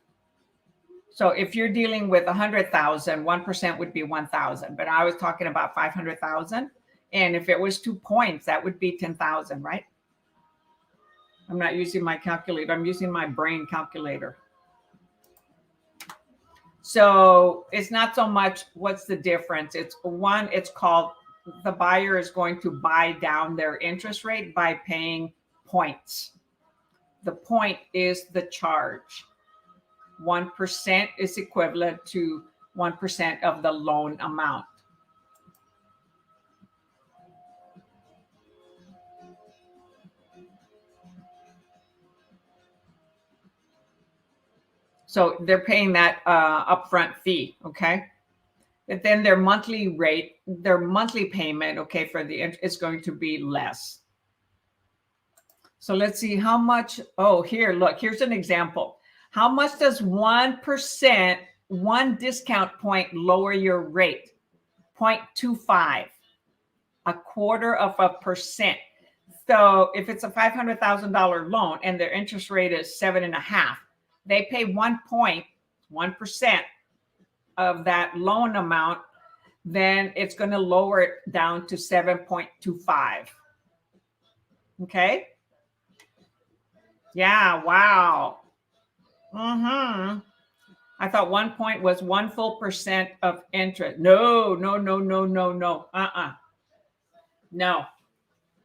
So if you're dealing with 100,000, 1% would be 1,000. But I was talking about 500,000. And if it was 2 points, that would be 10,000, right? I'm not using my calculator. I'm using my brain calculator. So it's not so much what's the difference. It's called the buyer is going to buy down their interest rate by paying points. The point is the charge. 1% is equivalent to 1% of the loan amount. So they're paying that upfront fee, okay? But then their monthly rate, their monthly payment, okay, for the is going to be less. So let's see how much. Oh, here, look, here's an example. How much does 1%, 1 discount point lower your rate? 0.25, 0.25%. So if it's a $500,000 loan and their interest rate is 7.5, they pay 1 point, 1% of that loan amount, then it's going to lower it down to 7.25. Okay. Yeah. Wow. I thought 1 point was 1 full percent of interest. No.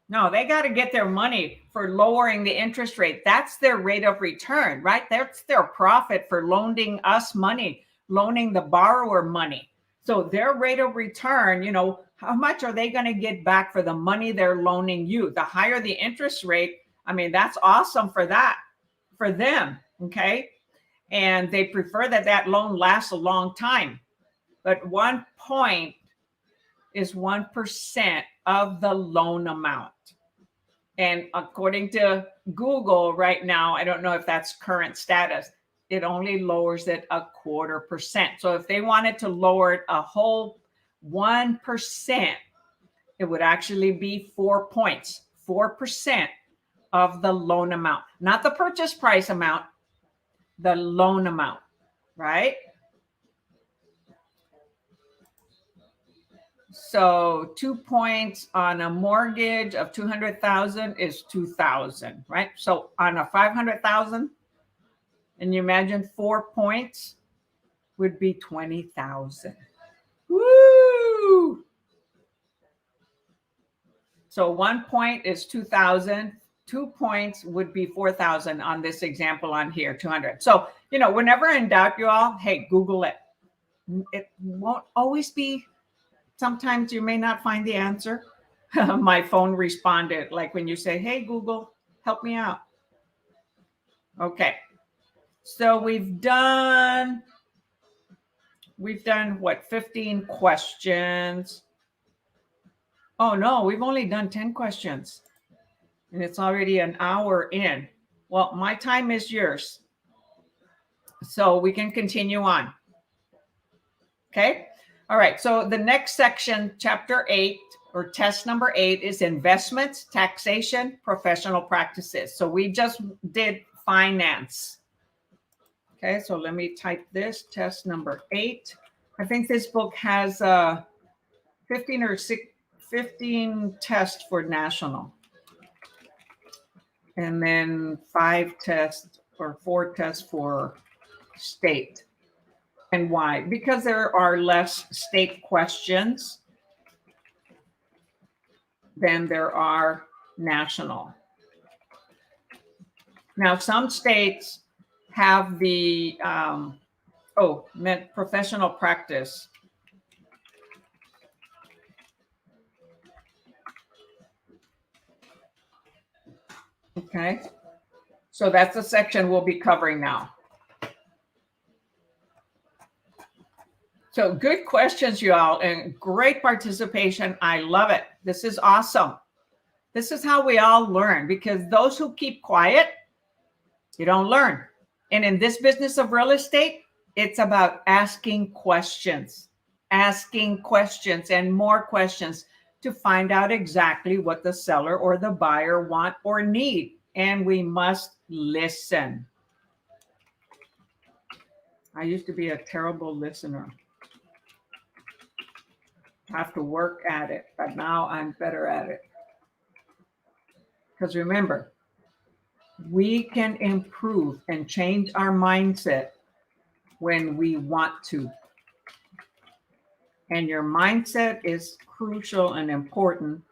No, they got to get their money for lowering the interest rate. That's their rate of return, right? That's their profit for loaning us money, loaning the borrower money. So their rate of return, how much are they going to get back for the money they're loaning you? The higher the interest rate, I mean, that's awesome for them. Okay. And they prefer that loan lasts a long time. But 1 point is 1% of the loan amount. And according to Google right now, I don't know if that's current status, it only lowers it 0.25%. So if they wanted to lower it a whole 1%, it would actually be 4 points, 4% of the loan amount, not the purchase price amount, the loan amount, right? So 2 points on a mortgage of 200,000 is 2,000, right? So on a 500,000, and you imagine 4 points would be 20,000. Woo! So 1 point is 2,000. 2 points would be 4,000 on this example on here, 200. So, whenever in doubt, you all, hey, Google it. It won't always be. Sometimes you may not find the answer. My phone responded, like when you say, hey, Google, help me out. Okay. So we've done what, 15 questions. Oh no, we've only done 10 questions and it's already an hour in. Well, my time is yours. So we can continue on. Okay. All right. So the next section, chapter 8 or test number 8 is investments, taxation, professional practices. So we just did finance. Okay. So let me type this, test number 8. I think this book has 15 tests for national. And then 5 tests or 4 tests for state. And why? Because there are less state questions than there are national. Now, some states have the professional practice. Okay, so that's the section we'll be covering now. So good questions, you all, and great participation. I love it. This is awesome. This is how we all learn, because those who keep quiet, you don't learn. And in this business of real estate, it's about asking questions and more questions to find out exactly what the seller or the buyer want or need. And we must listen. I used to be a terrible listener. I have to work at it, but now I'm better at it. Because remember, we can improve and change our mindset when we want to. And your mindset is crucial and important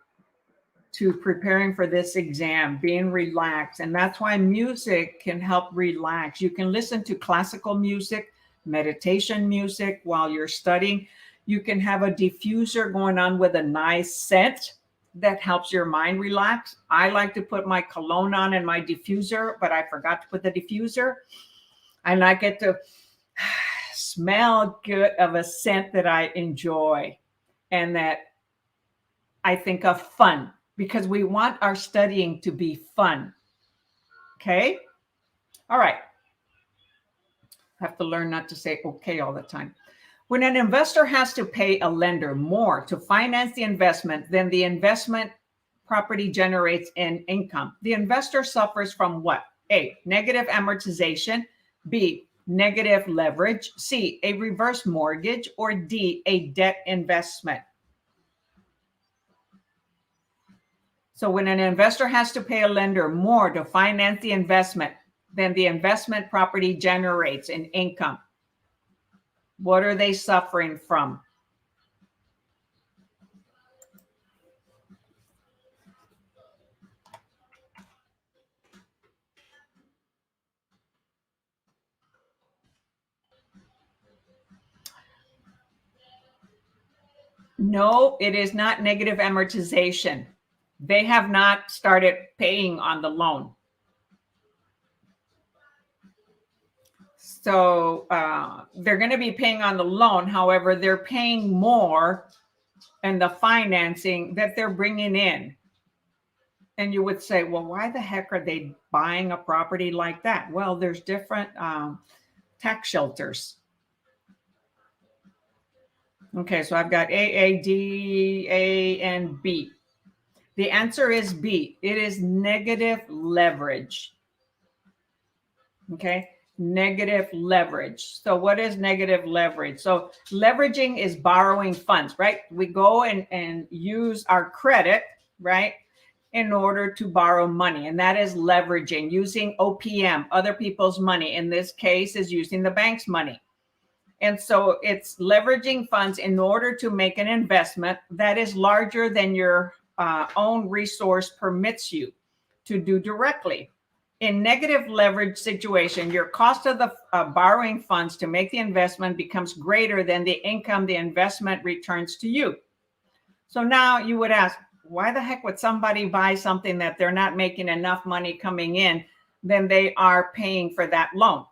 to preparing for this exam, being relaxed. And that's why music can help relax. You can listen to classical music, meditation music while you're studying. You can have a diffuser going on with a nice scent that helps your mind relax. I like to put my cologne on and my diffuser, but I forgot to put the diffuser. And I get to smell good of a scent that I enjoy and that I think of fun, because we want our studying to be fun. Okay? All right. I have to learn not to say okay all the time. When an investor has to pay a lender more to finance the investment than the investment property generates in income, the investor suffers from what? A, negative amortization. B, negative leverage. C, a reverse mortgage. Or D, a debt investment. So when an investor has to pay a lender more to finance the investment than the investment property generates in income, what are they suffering from? No, it is not negative amortization. They have not started paying on the loan. So they're going to be paying on the loan. However, they're paying more in the financing that they're bringing in. And you would say, well, why the heck are they buying a property like that? Well, there's different tax shelters. Okay, so I've got A, D, A, and B. The answer is B. It is negative leverage. Okay, negative leverage. So what is negative leverage? So leveraging is borrowing funds, right? We go and use our credit, right, in order to borrow money. And that is leveraging, using OPM, other people's money. In this case, is using the bank's money. And so it's leveraging funds in order to make an investment that is larger than your own resource permits you to do directly. In negative leverage situation, your cost of the borrowing funds to make the investment becomes greater than the income the investment returns to you. So now you would ask, why the heck would somebody buy something that they're not making enough money coming in than they are paying for that loan?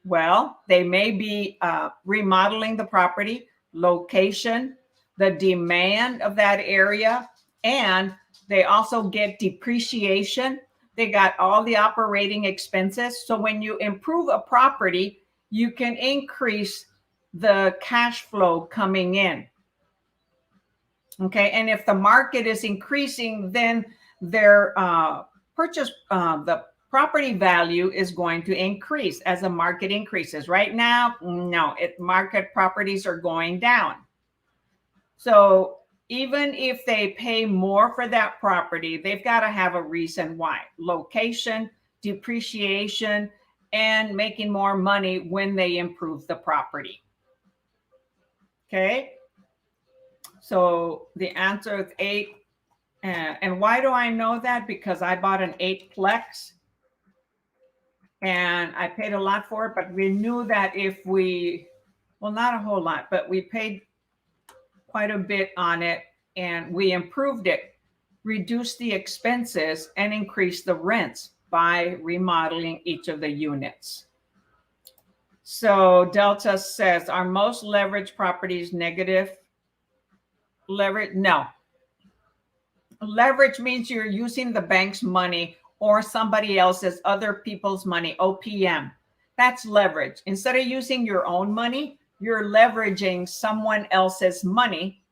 Well, they may be remodeling the property, location, the demand of that area, and they also get depreciation. They got all the operating expenses. So when you improve a property, you can increase the cash flow coming in. Okay, and if the market is increasing, then their the property value is going to increase as the market increases. Right now, no, market properties are going down. So even if they pay more for that property, they've got to have a reason why. Location, depreciation, and making more money when they improve the property. Okay. So the answer is 8. And why do I know that? Because I bought an 8-plex and I paid a lot for it, but we knew that if we, well, not a whole lot, but we paid quite a bit on it and we improved it, reduced the expenses, and increased the rents by remodeling each of the units. So Delta says, are most leveraged properties negative leverage? No. Leverage means you're using the bank's money or somebody else's, other people's money, OPM. That's leverage. Instead of using your own money, you're leveraging someone else's money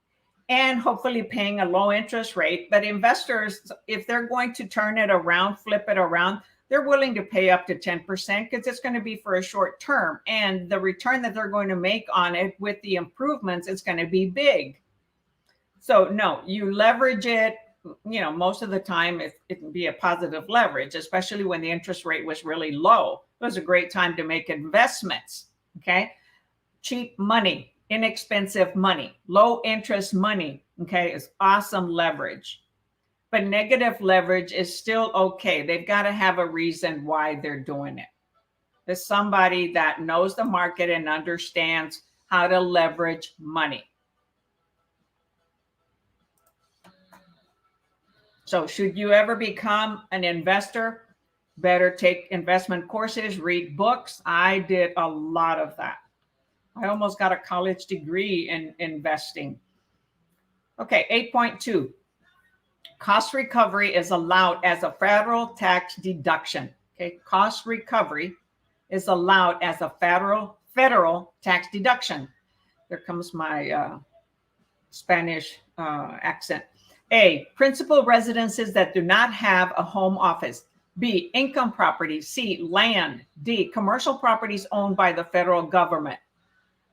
and hopefully paying a low interest rate. But investors, if they're going to turn it around, flip it around, they're willing to pay up to 10% because it's going to be for a short term. And the return that they're going to make on it with the improvements is going to be big. So no, you leverage it. You know, most of the time it can be a positive leverage, especially when the interest rate was really low. It was a great time to make investments. Okay. Cheap money, inexpensive money, low interest money. Okay. Is awesome leverage. But negative leverage is still okay. They've got to have a reason why they're doing it. There's somebody that knows the market and understands how to leverage money. So should you ever become an investor, better take investment courses, read books. I did a lot of that. I almost got a college degree in investing. Okay, 8.2. Cost recovery is allowed as a federal tax deduction. Okay, cost recovery is allowed as a federal tax deduction. There comes my Spanish accent. A, principal residences that do not have a home office. B, income properties. C, land. D, commercial properties owned by the federal government.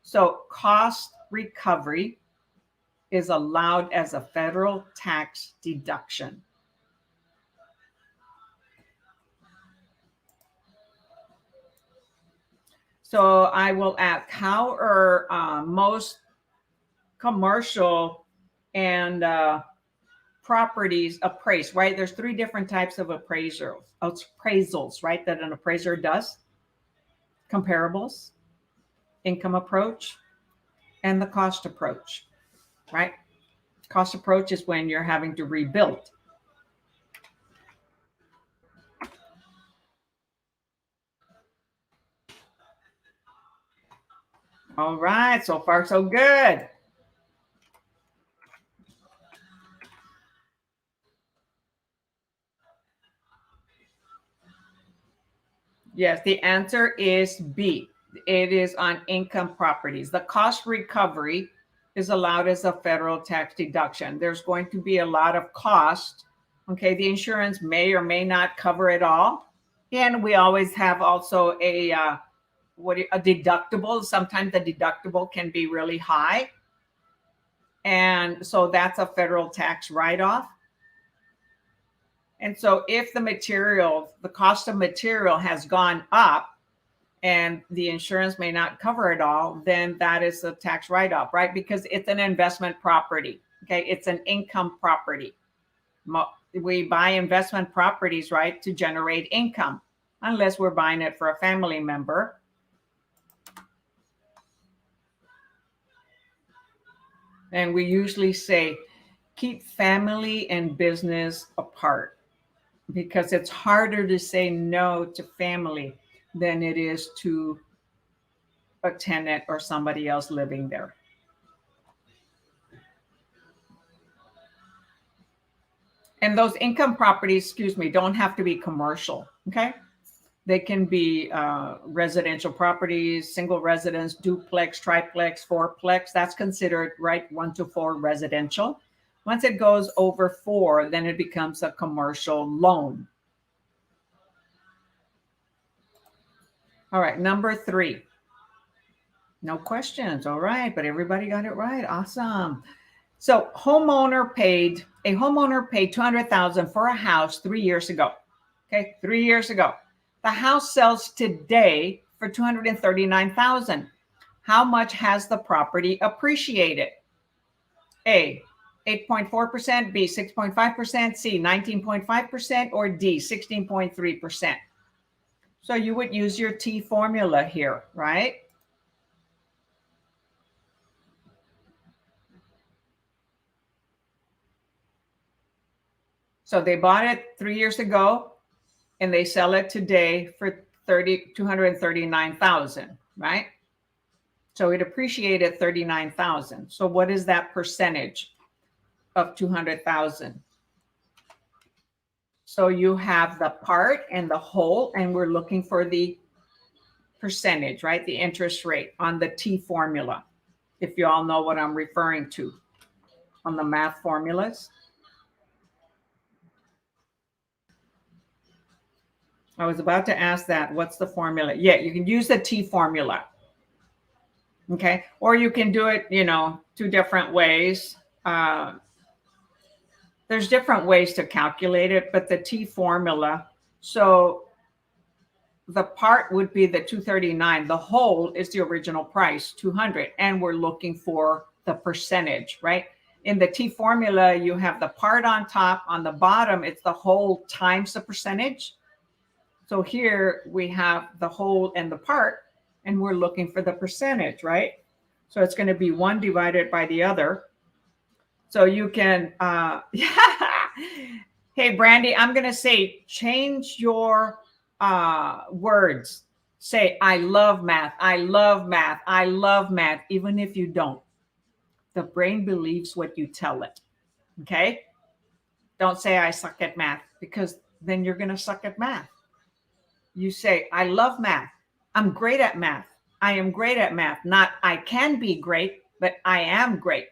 So cost recovery is allowed as a federal tax deduction. So I will ask, how are most commercial and properties appraised, right? There's 3 different types of appraisals, right? That an appraiser does. Comparables, income approach, and the cost approach, right? Cost approach is when you're having to rebuild. All right, so far so good. Yes, the answer is B. It is on income properties. The cost recovery is allowed as a federal tax deduction. There's going to be a lot of cost. Okay, the insurance may or may not cover it all. And we always have also a deductible. Sometimes the deductible can be really high. And so that's a federal tax write-off. And so if the cost of material has gone up and the insurance may not cover it all, then that is a tax write-off, right? Because it's an investment property. Okay, it's an income property. We buy investment properties, right, to generate income, unless we're buying it for a family member. And we usually say, keep family and business apart. because it's harder to say no to family than it is to a tenant or somebody else living there. And those income properties, excuse me, don't have to be commercial, okay? They can be residential properties, single residence, duplex, triplex, fourplex. That's considered, right, 1 to 4 residential. Once it goes over 4, then it becomes a commercial loan. All right, number 3. No questions. All right, but everybody got it right. Awesome. So a homeowner paid $200,000 for a house 3 years ago. Okay, 3 years ago. The house sells today for $239,000. How much has the property appreciated? A, 8.4%, B, 6.5%, C, 19.5%, or D, 16.3%. So you would use your T formula here, right? So they bought it 3 years ago and they sell it today for $239,000, right? So it appreciated $39,000. So what is that percentage of $200,000? So you have the part and the whole, and we're looking for the percentage, right? The interest rate on the T formula, if you all know what I'm referring to on the math formulas. I was about to ask that. What's the formula? Yeah, you can use the T formula. Okay. Or you can do it, 2 different ways. There's different ways to calculate it, but the T formula. So the part would be the 239. The whole is the original price, 200. And we're looking for the percentage, right? In the T formula, you have the part on top. On the bottom, it's the whole times the percentage. So here we have the whole and the part, and we're looking for the percentage, right? So it's going to be 1 divided by the other. So you can, hey, Brandy, I'm going to say, change your words. Say, I love math. I love math. I love math, even if you don't. The brain believes what you tell it. Okay? Don't say I suck at math, because then you're going to suck at math. You say, I love math. I'm great at math. I am great at math. Not I can be great, but I am great.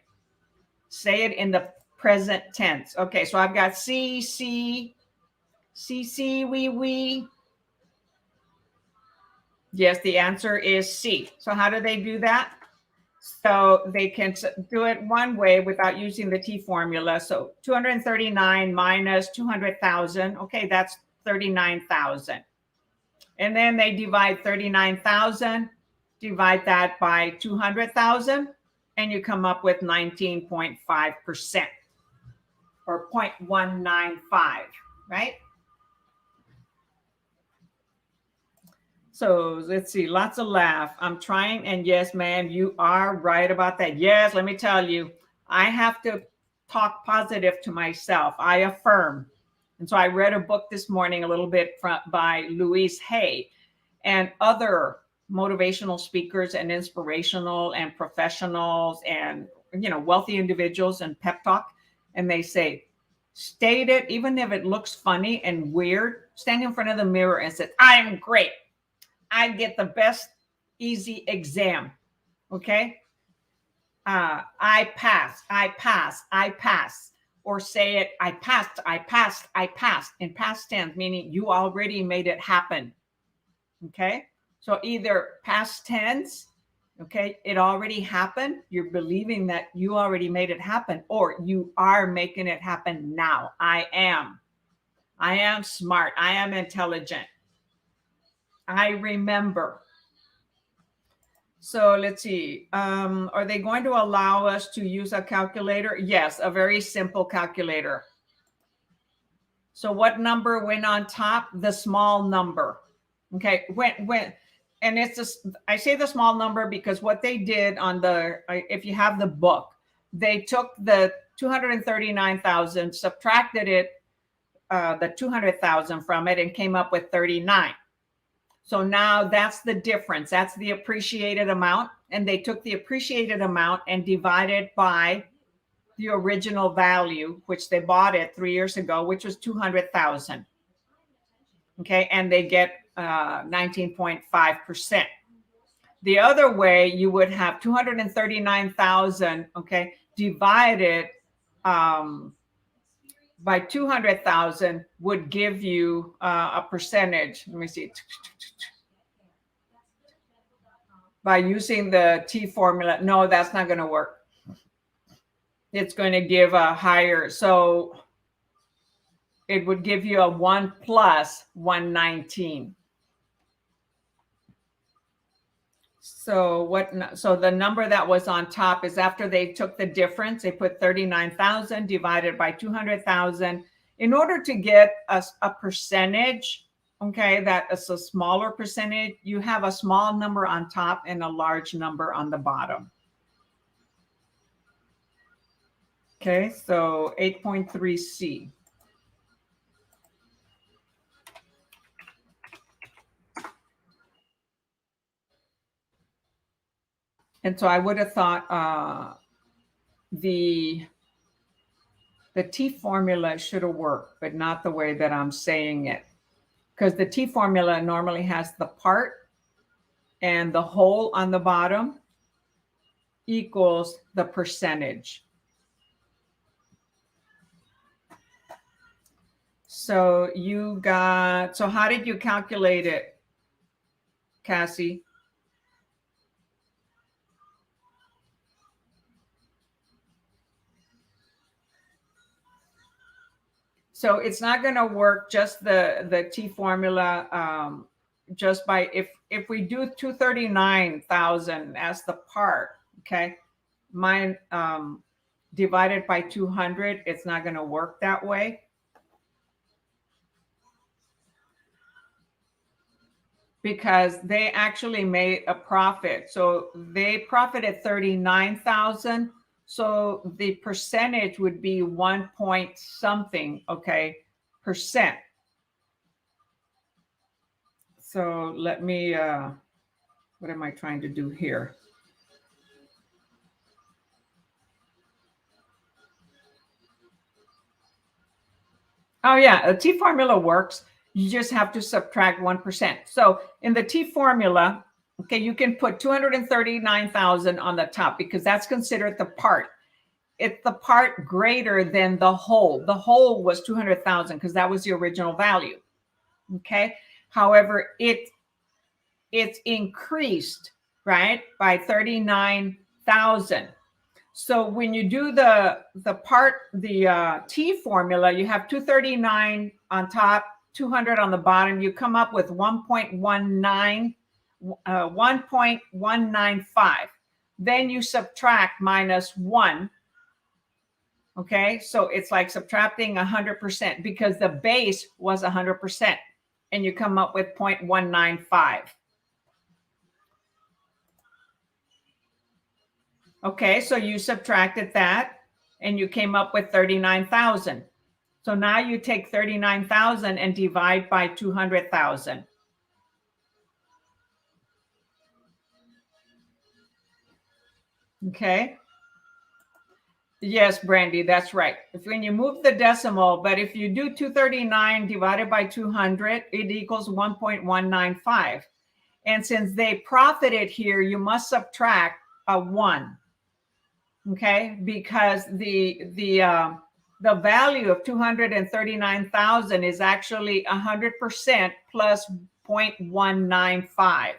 Say it in the present tense. Okay, so I've got C, we. Yes, the answer is C. So how do they do that? So they can do it one way without using the T formula. So 239 minus 200,000. Okay, that's 39,000. And then they divide 39,000, divide that by 200,000, and you come up with 19.5% or 0.195, right? So let's see, lots of laugh. I'm trying, and yes, ma'am, you are right about that. Yes, let me tell you, I have to talk positive to myself. I affirm. And so I read a book this morning a little bit by Louise Hay and other motivational speakers and inspirational and professionals and, wealthy individuals and pep talk. And they say, state it, even if it looks funny and weird, stand in front of the mirror and say, I'm great. I get the best easy exam. Okay. I pass. Or say it, I passed in past tense, meaning you already made it happen. Okay. So either past tense, okay, it already happened. You're believing that you already made it happen, or you are making it happen now. I am smart. I am intelligent. I remember. So let's see. Are they going to allow us to use a calculator? Yes, a very simple calculator. So what number went on top? The small number. Okay, and it's just, I say the small number because what they did on if you have the book, they took the 239,000, subtracted it the 200,000 from it and came up with 39. So now that's the difference. That's the appreciated amount. And they took the appreciated amount and divided by the original value, which they bought it 3 years ago, which was 200,000. Okay. And they get 19.5%. The other way, you would have 239,000, okay, divided by 200,000 would give you a percentage. Let me see. By using the T formula. No, that's not going to work. It's going to give a higher. So it would give you a 1 plus 119. So the number that was on top is after they took the difference, they put 39,000 divided by 200,000 in order to get a percentage. Okay, that is a smaller percentage. You have a small number on top and a large number on the bottom. Okay, so 8.3C. And so I would have thought the T formula should have worked, but not the way that I'm saying it. Because the T formula normally has the part and the whole on the bottom equals the percentage. So you got, so how did you calculate it, Cassie? So it's not going to work just the T formula just by, if we do 239,000 as the part, okay, mine divided by 200, it's not going to work that way. Because they actually made a profit. So they profited 39,000. So the percentage would be 1 point something, okay, percent. So let me, what am I trying to do here? Oh yeah, a T formula works. You just have to subtract 1%. So in the T formula, okay, you can put 239,000 on the top because that's considered the part. It's the part greater than the whole. The whole was 200,000 because that was the original value. Okay. However, it's increased, right, by 39,000. So when you do the T formula, you have 239 on top, 200 on the bottom. You come up with 1.195. Then you subtract minus 1. Okay, so it's like subtracting 100% because the base was 100%, and you come up with 0.195. Okay, so you subtracted that and you came up with 39,000. So now you take 39,000 and divide by 200,000. Okay. Yes, Brandy, that's right. If when you move the decimal, but if you do 239 divided by 200, it equals 1.195. And since they profited here, you must subtract a 1. Okay, because the value of 239,000 is actually 100% plus 0.195.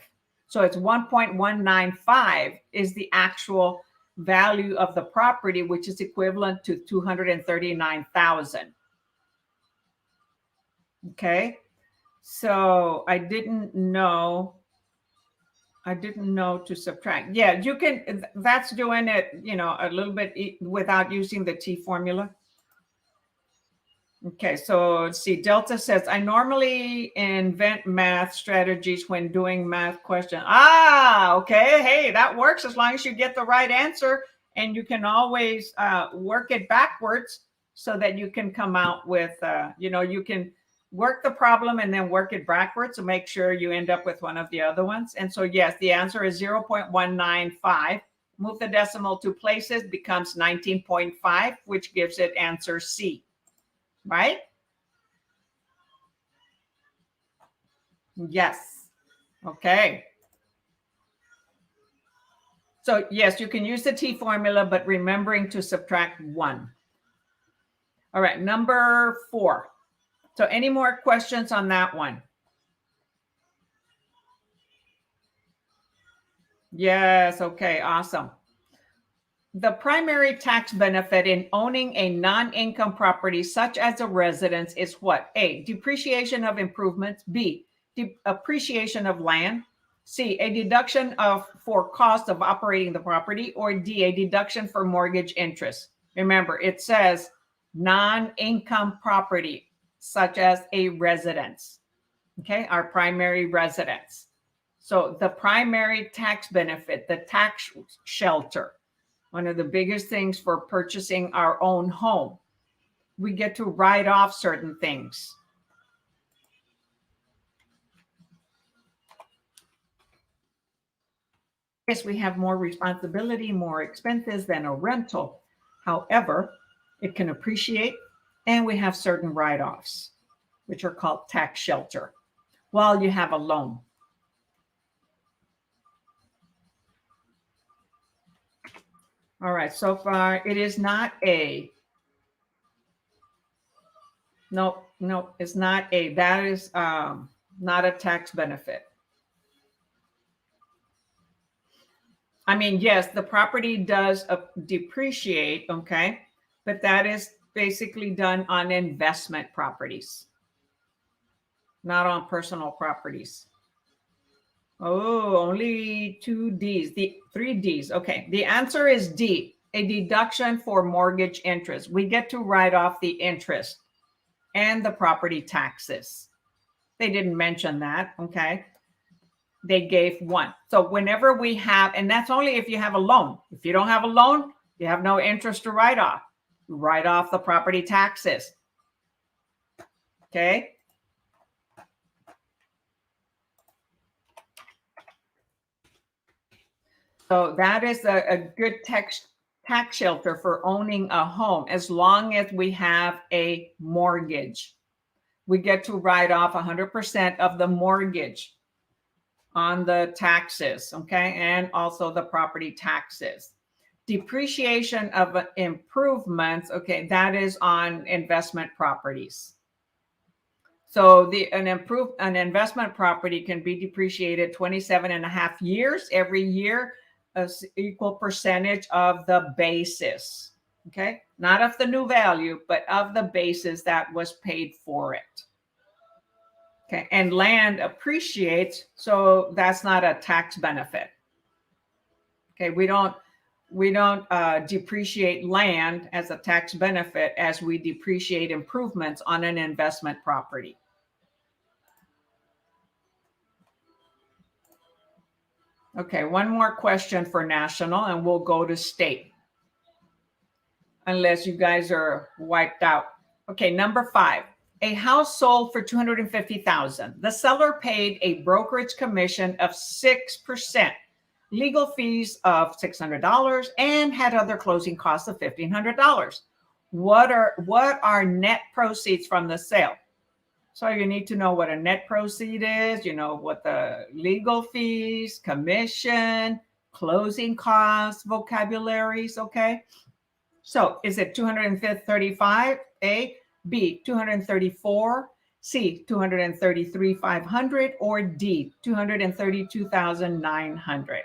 So it's 1.195 is the actual value of the property, which is equivalent to 239,000. Okay, so I didn't know to subtract. Yeah, you can, that's doing it, you know, a little bit without using the T formula. Okay, so let's see. Delta says, I normally invent math strategies when doing math questions. Ah, okay. Hey, that works as long as you get the right answer, and you can always work it backwards. so that you can come out with, you can work the problem and then work it backwards to make sure you end up with one of the other ones. And so, yes, the answer is 0.195. Move the decimal 2 places, becomes 19.5, which gives it answer C, right? Yes. Okay. So yes, you can use the T formula, but remembering to subtract 1. All right, number 4. So any more questions on that one? Yes, okay, awesome. The primary tax benefit in owning a non-income property such as a residence is what? A, depreciation of improvements. B, appreciation of land. C, a deduction for cost of operating the property. Or D, a deduction for mortgage interest. Remember, it says non-income property such as a residence. Okay, our primary residence. So the primary tax benefit, the tax shelter, one of the biggest things for purchasing our own home. We get to write off certain things. Yes, we have more responsibility, more expenses than a rental. However, it can appreciate, and we have certain write-offs, which are called tax shelter, while you have a loan. All right, so far it is not A. No, it's not A. That is not a tax benefit. I mean, yes, the property does depreciate, okay, but that is basically done on investment properties, not on personal properties. Oh, only 2 D's, the 3 D's. Okay, the answer is D, a deduction for mortgage interest. We get to write off the interest and the property taxes. They didn't mention that, okay? They gave 1. So whenever we have, and that's only if you have a loan. If you don't have a loan, you have no interest to write off. You write off the property taxes. Okay. So that is a good tax shelter for owning a home, as long as we have a mortgage. We get to write off 100% of the mortgage on the taxes, okay, and also the property taxes. Depreciation of improvements, okay, that is on investment properties. So an investment property can be depreciated 27.5 years every year, an equal percentage of the basis, okay, not of the new value, but of the basis that was paid for it. Okay, and land appreciates, so that's not a tax benefit. Okay, we don't depreciate land as a tax benefit as we depreciate improvements on an investment property. Okay, one more question for national, and we'll go to state, unless you guys are wiped out. Okay, number 5. A house sold for $250,000. The seller paid a brokerage commission of 6%, legal fees of $600, and had other closing costs of $1,500. What are net proceeds from the sale? So you need to know what a net proceed is, what the legal fees, commission, closing costs, vocabularies, okay? So is it 235, A, B, 234, C, 233,500, or D, 232,900?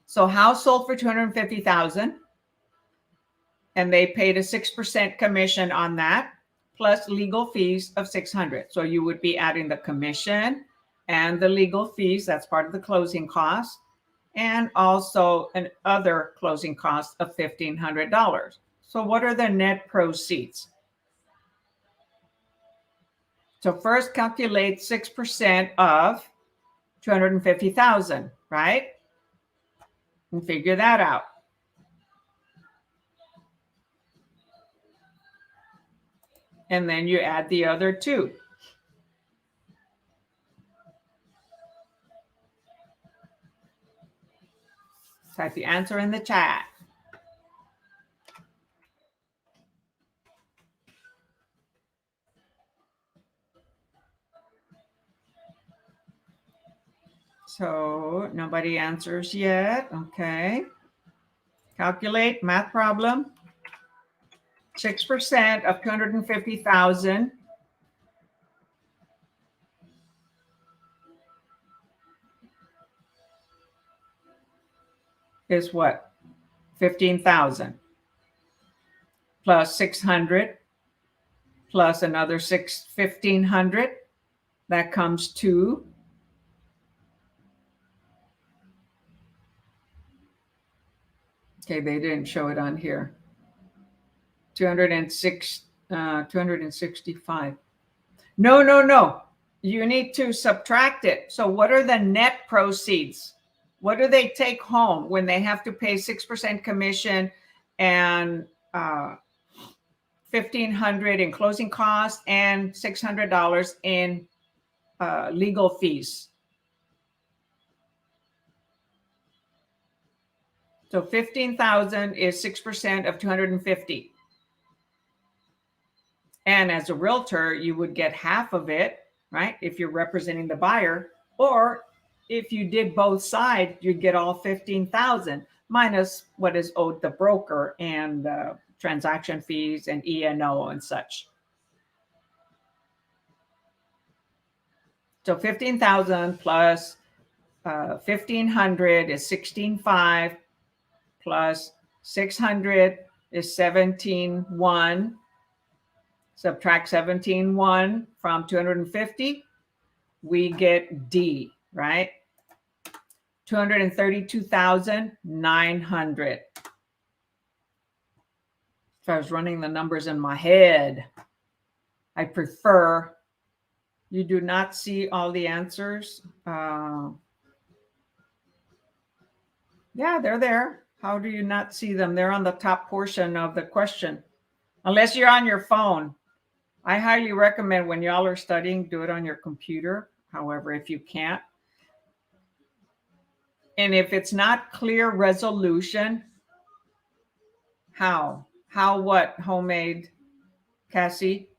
So house sold for 250,000, and they paid a 6% commission on that, plus legal fees of 600. So you would be adding the commission and the legal fees, that's part of the closing cost, and also an other closing cost of $1,500. So what are the net proceeds? So first calculate 6% of 250,000, right? And figure that out. And then you add the other 2. Type the answer in the chat. So nobody answers yet. Okay. Calculate math problem. 6% of 250,000 is what? 15,000 plus 600 plus another 1,500. That comes to okay, they didn't show it on here. 265. No. You need to subtract it. So what are the net proceeds? What do they take home when they have to pay 6% commission and $1,500 in closing costs and $600 in legal fees? So 15,000 is 6% of 250. And as a realtor, you would get half of it, right? If you're representing the buyer, or if you did both sides, you'd get all 15,000 minus what is owed the broker and transaction fees and E&O and such. So 15,000 plus 1,500 is 16,500 plus 600 is 17,100. Subtract 17,100 from 250, we get D, right? 232,900. If I was running the numbers in my head, I prefer you do not see all the answers. Yeah, they're there. How do you not see them? They're on the top portion of the question, unless you're on your phone. I highly recommend when y'all are studying, do it on your computer. However, if you can't, and if it's not clear resolution, how what homemade, Cassie?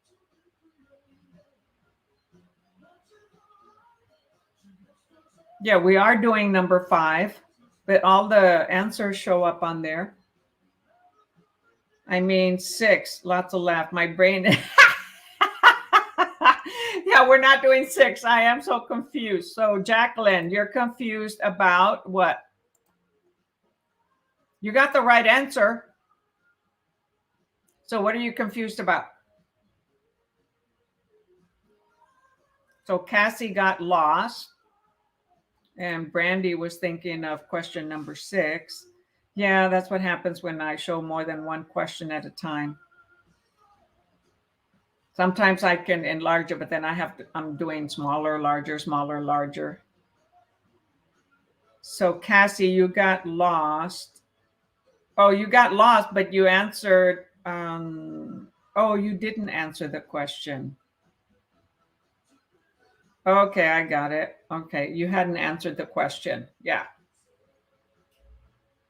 Yeah, we are doing number 5, but all the answers show up on there. I mean, 6, lots of laugh. My brain. Yeah, we're not doing 6. I am so confused. So Jacqueline, you're confused about what? You got the right answer. So what are you confused about? So Cassie got lost. And Brandy was thinking of question number 6. Yeah, that's what happens when I show more than one question at a time. Sometimes I can enlarge it, but then I'm doing smaller, larger, smaller, larger. So Cassie, you got lost. Oh, you got lost, but you answered. Oh, you didn't answer the question. Okay, I got it. Okay, you hadn't answered the question. Yeah.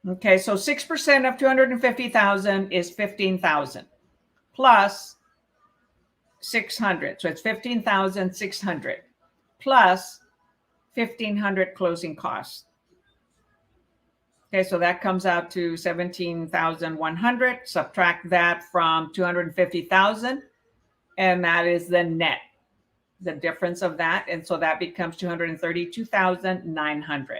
Okay, so 6% of 250,000 is 15,000 plus 600. So it's 15,600 plus 1,500 closing costs. Okay, so that comes out to 17,100. Subtract that from 250,000, and that is the net, the difference of that. And so that becomes 232,900.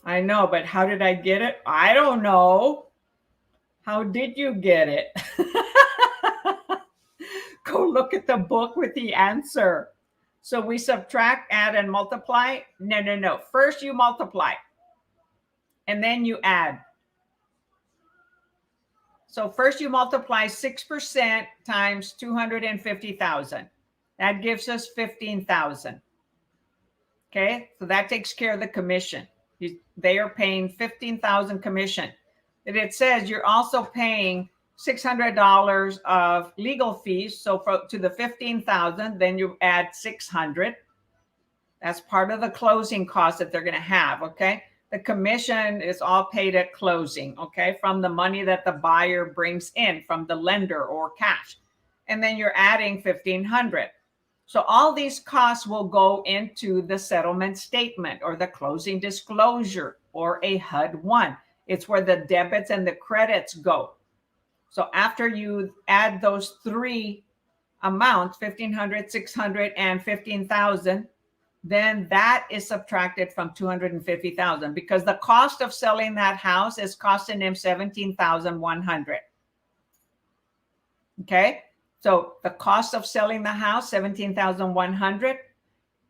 I know, but how did I get it? I don't know. How did you get it? Go look at the book with the answer. So we subtract, add, and multiply. No. First you multiply, and then you add. So first you multiply 6% times 250,000. That gives us 15,000. Okay, so that takes care of the commission. They are paying 15,000 commission. And it says you're also paying $600 of legal fees. So to the 15,000, then you add 600. That's part of the closing costs that they're going to have. Okay. The commission is all paid at closing. Okay. From the money that the buyer brings in from the lender or cash. And then you're adding 1,500. So all these costs will go into the settlement statement or the closing disclosure or a HUD-1. It's where the debits and the credits go. So after you add those three amounts, 1,500, 600, and 15,000, then that is subtracted from 250,000 because the cost of selling that house is costing him 17,100. Okay. So the cost of selling the house, 17,100,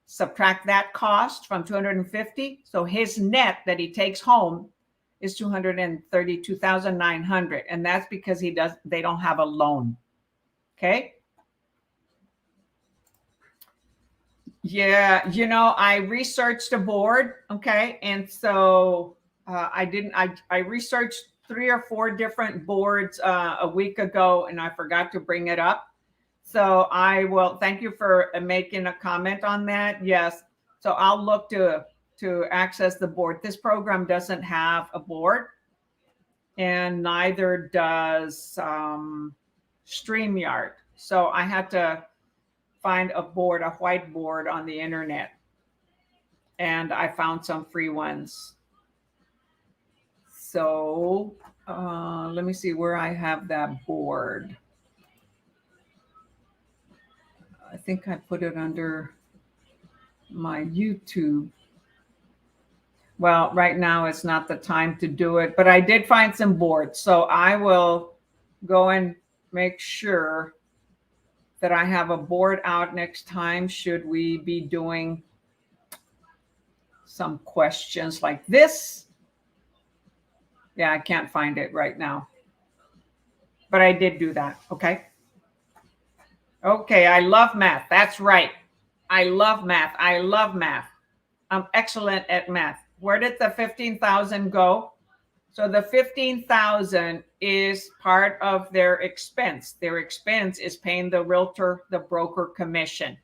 subtract that cost from 250. So his net that he takes home is 232,900. And that's because they don't have a loan. Okay. Yeah. I researched a board. Okay. And so I researched 3 or 4 different boards a week ago, and I forgot to bring it up. So I will thank you for making a comment on that. Yes. So I'll look to access the board. This program doesn't have a board, and neither does StreamYard. So I had to find a board, a whiteboard on the internet, and I found some free ones. So let me see where I have that board. I think I put it under my YouTube. Well, right now it's not the time to do it, but I did find some boards. So I will go and make sure that I have a board out next time should we be doing some questions like this. Yeah, I can't find it right now, but I did do that. Okay. Okay, I love math. That's right. I love math. I love math. I'm excellent at math. Where did the 15,000 go? So the 15,000 is part of their expense. Their expense is paying the realtor, the broker commission.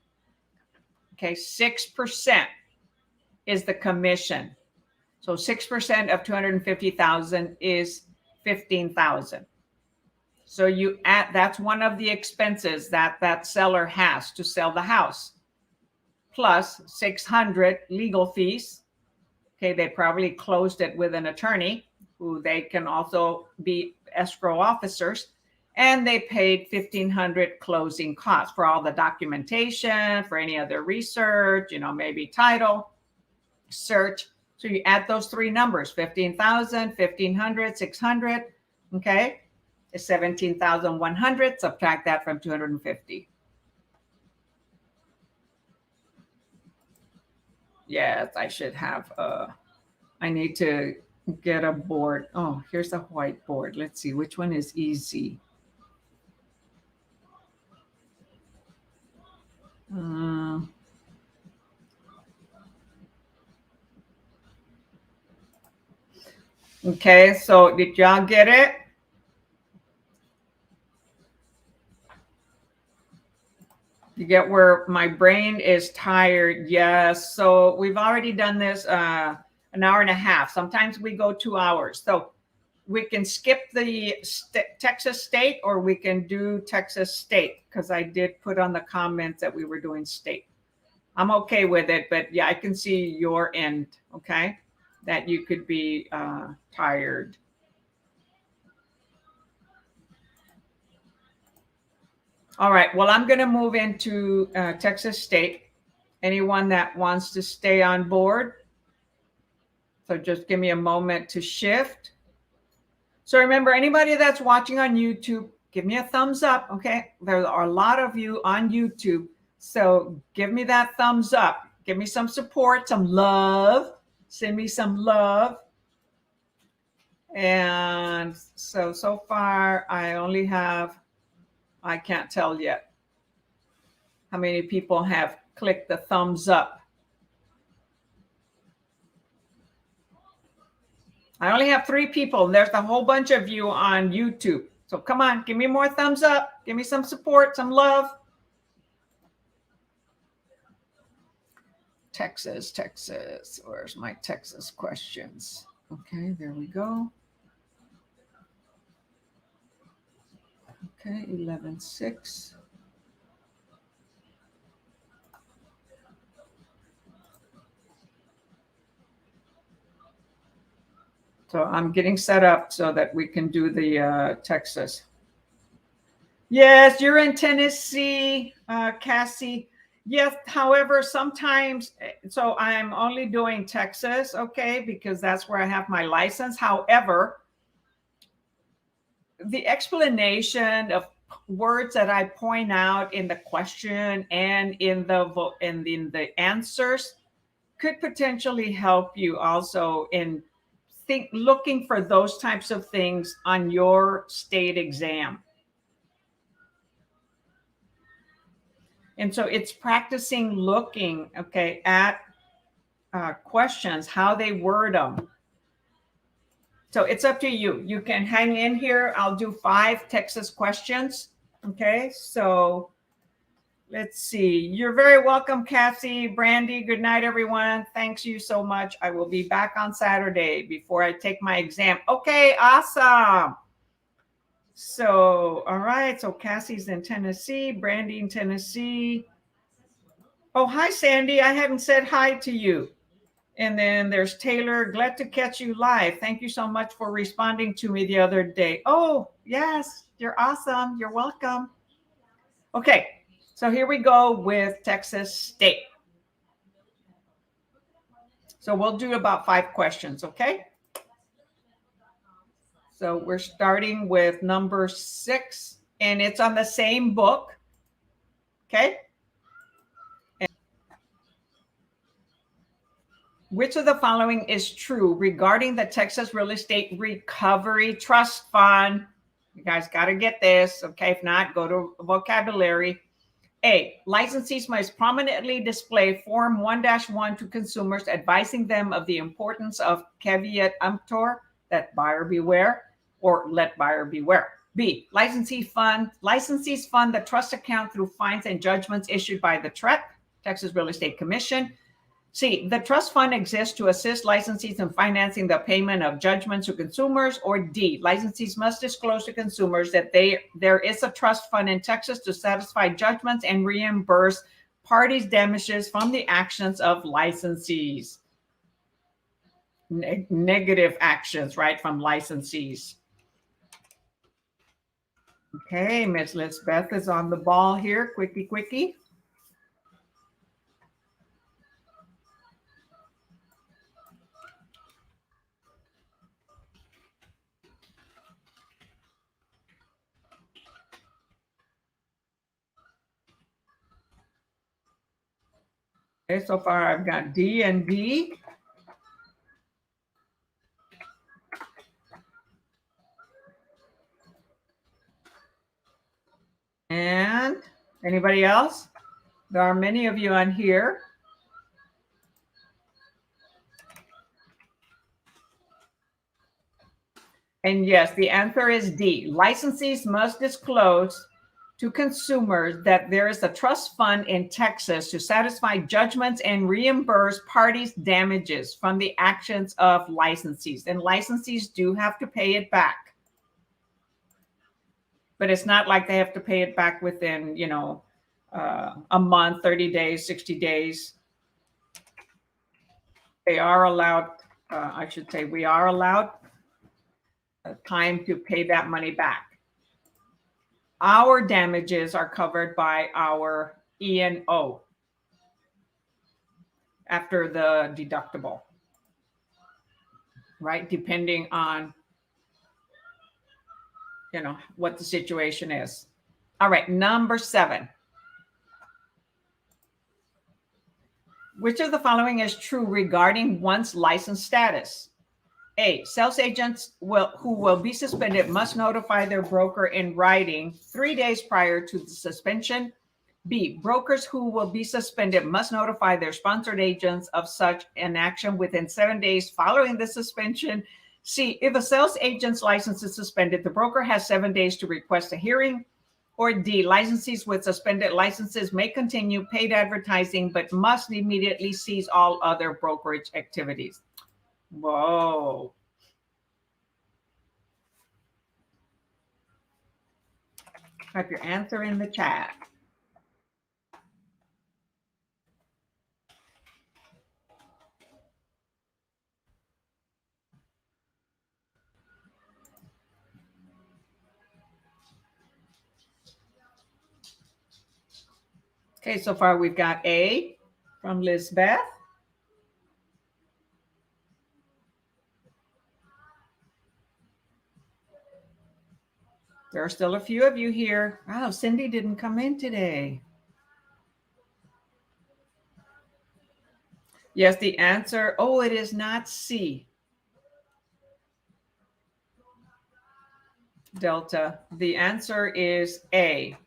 Okay, 6% is the commission. So 6% of 250,000 is 15,000. So you add, that's one of the expenses that seller has to sell the house, plus 600 legal fees. Okay, they probably closed it with an attorney who they can also be escrow officers, and they paid 1,500 closing costs for all the documentation, for any other research, maybe title, search. So you add those 3 numbers, 15,000, 1,500, 600, okay? 17,100, subtract that from 250. Yes, I should have, I need to get a board. Oh, here's a whiteboard. Let's see, which one is easy? Okay, so did y'all get it? You get where my brain is tired? Yes. So we've already done this an hour and a half. Sometimes we go 2 hours. So we can skip the Texas State, or we can do Texas State, because I did put on the comments that we were doing state. I'm okay with it, but yeah, I can see your end, okay, that you could be tired. All right, well, I'm going to move into Texas State. Anyone that wants to stay on board? So just give me a moment to shift. So remember, anybody that's watching on YouTube, give me a thumbs up, okay? There are a lot of you on YouTube, so give me that thumbs up. Give me some support, some love. Send me some love. And so far, I only have, I can't tell yet how many people have clicked the thumbs up. I only have 3 people, and there's a whole bunch of you on YouTube. So come on, give me more thumbs up. Give me some support, some love. Texas. Where's my Texas questions? Okay, there we go. Okay, 11:6. So I'm getting set up so that we can do the Texas. Yes, you're in Tennessee, Cassie. Yes, however, sometimes, so I'm only doing Texas, okay, because that's where I have my license. However, the explanation of words that I point out in the question and in the answers could potentially help you also in looking for those types of things on your state exam. And so it's practicing looking, okay, at questions, how they word them. So it's up to you. You can hang in here. I'll do 5 Texas questions. Okay, so let's see. You're very welcome, Cassie, Brandy. Good night, everyone. Thanks you so much. I will be back on Saturday before I take my exam. Okay, awesome. So, all right. So Cassie's in Tennessee, Brandy in Tennessee. Oh, hi, Sandy. I haven't said hi to you. And then there's Taylor. Glad to catch you live. Thank you so much for responding to me the other day. Oh, yes. You're awesome. You're welcome. Okay. So here we go with Texas State. So we'll do about 5 questions. Okay. So we're starting with number 6, and it's on the same book. Okay. Which of the following is true regarding the Texas Real Estate Recovery Trust Fund? You guys got to get this. Okay. If not, go to vocabulary. A, licensees must prominently display Form 1-1 to consumers, advising them of the importance of caveat emptor, that buyer beware, or let buyer beware. B, licensees fund the trust account through fines and judgments issued by the TREC, Texas Real Estate Commission. C, the trust fund exists to assist licensees in financing the payment of judgments to consumers. Or D, licensees must disclose to consumers that there is a trust fund in Texas to satisfy judgments and reimburse parties' damages from the actions of licensees. Negative actions, right, from licensees. Okay, Miss Lisbeth is on the ball here. Quickie. Okay, so far I've got D and B. And anybody else? There are many of you on here. And yes, the answer is D. Licensees must disclose to consumers that there is a trust fund in Texas to satisfy judgments and reimburse parties' damages from the actions of licensees. And licensees do have to pay it back. But it's not like they have to pay it back within, a month, 30 days, 60 days. They are allowed, we are allowed time to pay that money back. Our damages are covered by our E&O after the deductible, right? Depending on, what the situation is. All right, number 7. Which of the following is true regarding one's license status? A, sales agents who will be suspended must notify their broker in writing 3 days prior to the suspension. B, brokers who will be suspended must notify their sponsored agents of such an action within 7 days following the suspension. C, if a sales agent's license is suspended, the broker has 7 days to request a hearing. Or D, licensees with suspended licenses may continue paid advertising, but must immediately cease all other brokerage activities. Whoa. Type your answer in the chat. Okay, so far we've got A from Lisbeth. There are still a few of you here. Wow, Cindy didn't come in today. Yes, the answer, oh, it is not C. Delta, the answer is A.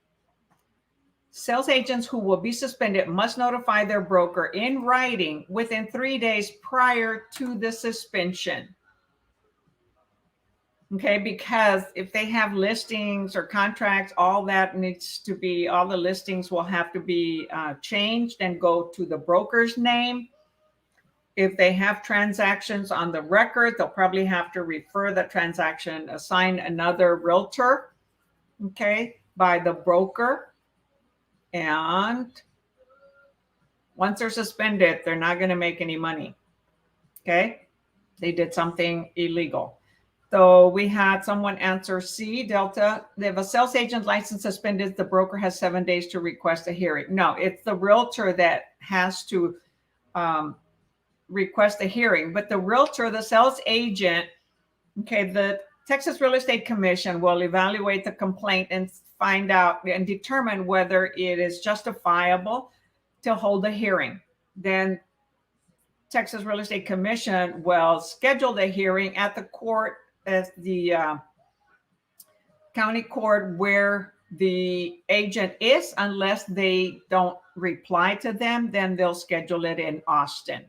Sales agents who will be suspended must notify their broker in writing within 3 days prior to the suspension. Okay, because if they have listings or contracts, all that needs to be, all the listings will have to be changed and go to the broker's name. If they have transactions on the record, they'll probably have to refer the transaction, assign another realtor, okay, by the broker. And once they're suspended, they're not going to make any money, okay? They did something illegal. So we had someone answer C, Delta. If a sales agent license suspended, the broker has 7 days to request a hearing. No, it's the realtor that has to request a hearing. But the realtor, the sales agent, okay, the Texas Real Estate Commission will evaluate the complaint and find out and determine whether it is justifiable to hold a hearing. Then Texas Real Estate Commission will schedule the hearing at the court, as the county court where the agent is. Unless they don't reply to them, then they'll schedule it in Austin.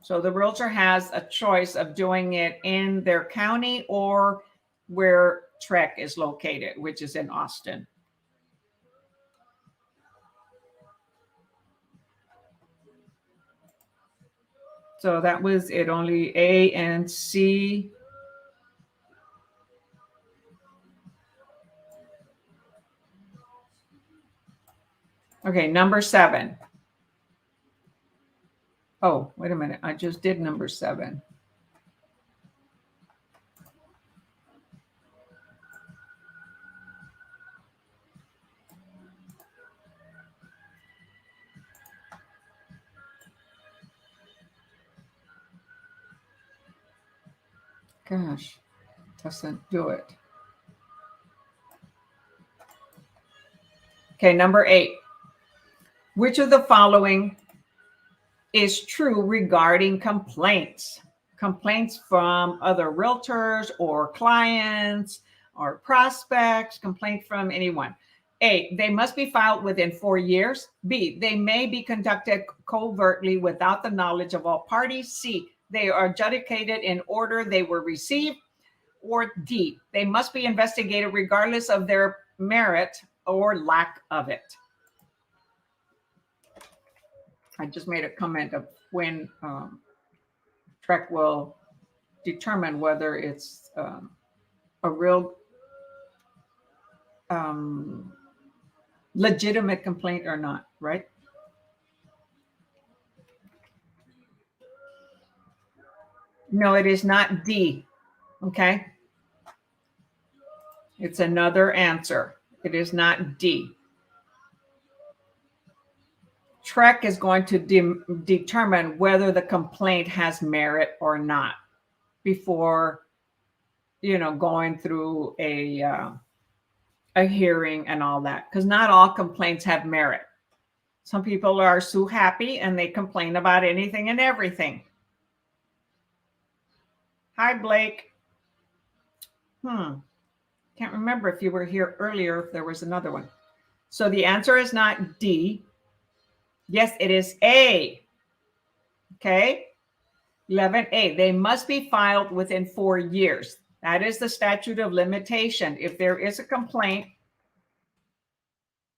So the realtor has a choice of doing it in their county or where TREC is located, which is in Austin. So that was it, only A and C. Okay, number 7. Oh, wait a minute. I just did number 7. Gosh, doesn't do it. Okay, number 8. Which of the following is true regarding complaints? Complaints from other realtors or clients or prospects, complaint from anyone. A, they must be filed within 4 years. B, they may be conducted covertly without the knowledge of all parties. C, they are adjudicated in order they were received. Or D, they must be investigated regardless of their merit or lack of it. I just made a comment of when TREC will determine whether it's a real legitimate complaint or not, right? No, it is not D, okay? It's another answer. It is not D. TREC is going to determine whether the complaint has merit or not before, going through a hearing and all that, because not all complaints have merit. Some people are so happy and they complain about anything and everything. Hi, Blake. Can't remember if you were here earlier, if there was another one. So the answer is not D. Yes, it is A. Okay. 11A, they must be filed within 4 years. That is the statute of limitation. If there is a complaint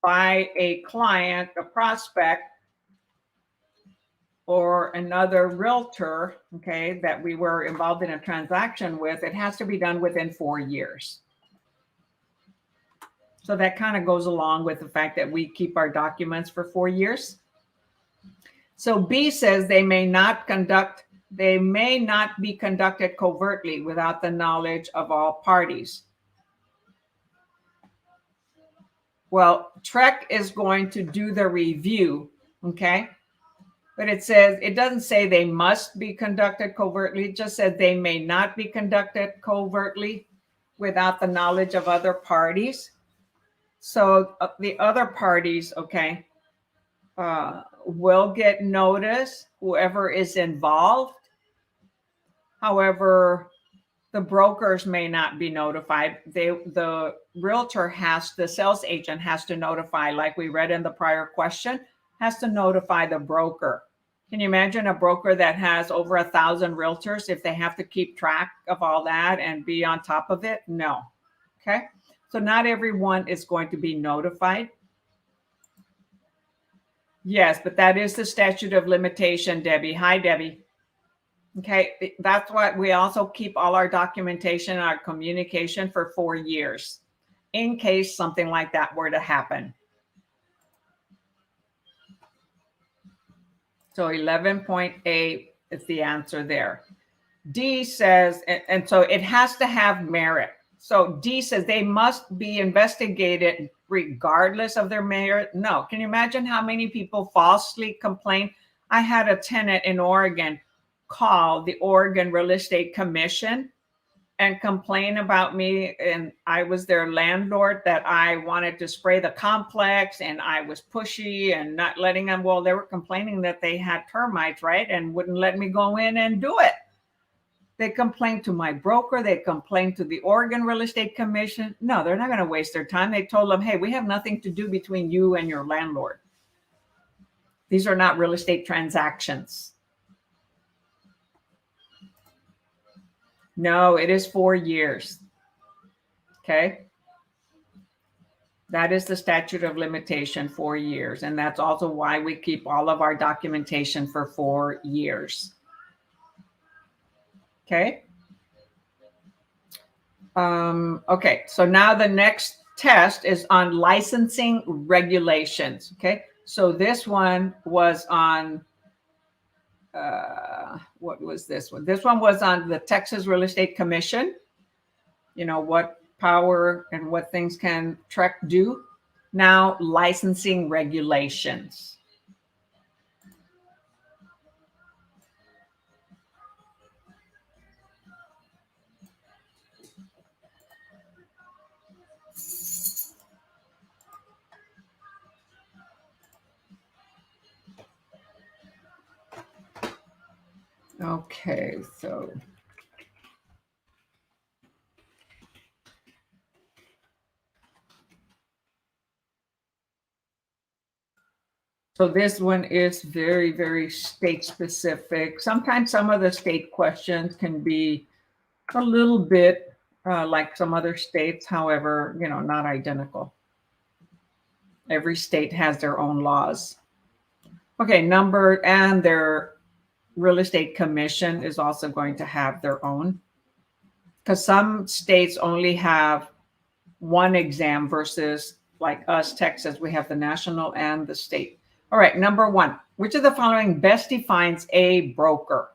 by a client, a prospect, or another realtor, okay, that we were involved in a transaction with, it has to be done within 4 years. So that kind of goes along with the fact that we keep our documents for 4 years. So B says they may not be conducted covertly without the knowledge of all parties. Well, TREC is going to do the review, okay? But it doesn't say they must be conducted covertly. It just said they may not be conducted covertly without the knowledge of other parties. So the other parties, okay, will get notice, whoever is involved. However, the brokers may not be notified. The sales agent has to notify, like we read in the prior question, has to notify the broker. Can you imagine a broker that has over 1,000 realtors, if they have to keep track of all that and be on top of it? No. Okay. So not everyone is going to be notified. Yes, but that is the statute of limitation, Debbie. Hi, Debbie. Okay, that's why we also keep all our documentation, our communication for 4 years, in case something like that were to happen. So 11.8 is the answer there. D says, and so it has to have merit. So D says they must be investigated regardless of their merit. No. Can you imagine how many people falsely complain? I had a tenant in Oregon call the Oregon Real Estate Commission and complain about me, and I was their landlord, that I wanted to spray the complex and I was pushy and not letting them. Well, they were complaining that they had termites, right? And wouldn't let me go in and do it. They complained to my broker. They complained to the Oregon Real Estate Commission. No, they're not going to waste their time. They told them, hey, we have nothing to do between you and your landlord. These are not real estate transactions. No, it is 4 years. Okay. That is the statute of limitation, 4 years. And that's also why we keep all of our documentation for 4 years. Okay. Okay. So now the next test is on licensing regulations. Okay. So this one was on, what was this one? This one was on the Texas Real Estate Commission. You know, what power and what things can TREC do. Now, licensing regulations. Okay, so this one is very, very state specific. Sometimes some of the state questions can be a little bit like some other states, however, you know, not identical. Every state has their own laws. Okay, and their real estate commission is also going to have their own, because some states only have one exam versus, like us, Texas, we have the national and the state. All right, number 1, which of the following best defines a broker?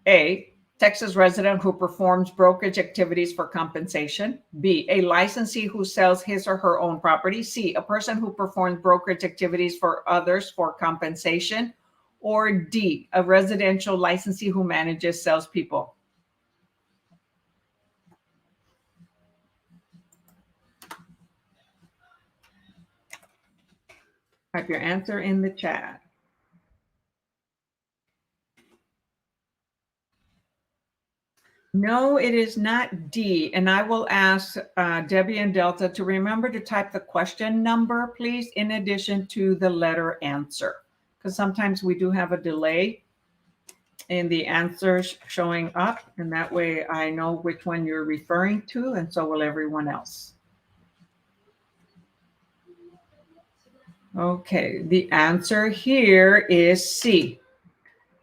A, Texas resident who performs brokerage activities for compensation. B, a licensee who sells his or her own property. C, a person who performs brokerage activities for others for compensation. Or D, a residential licensee who manages salespeople. Type your answer in the chat. No, it is not D. And I will ask Debbie and Delta to remember to type the question number, please, in addition to the letter answer, because sometimes we do have a delay. in the answers showing up, and that way I know which one you're referring to, and so will everyone else. Okay, the answer here is C.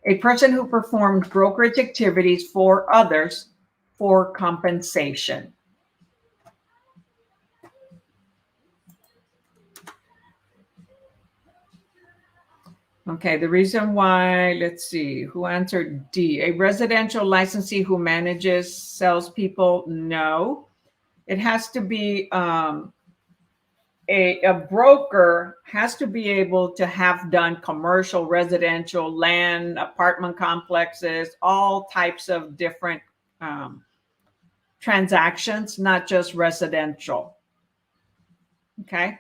A person who performs brokerage activities for others for compensation. Okay, the reason why, let's see, who answered D? A residential licensee who manages salespeople? No. It has to be a broker has to be able to have done commercial, residential, land, apartment complexes, all types of different transactions, not just residential. Okay.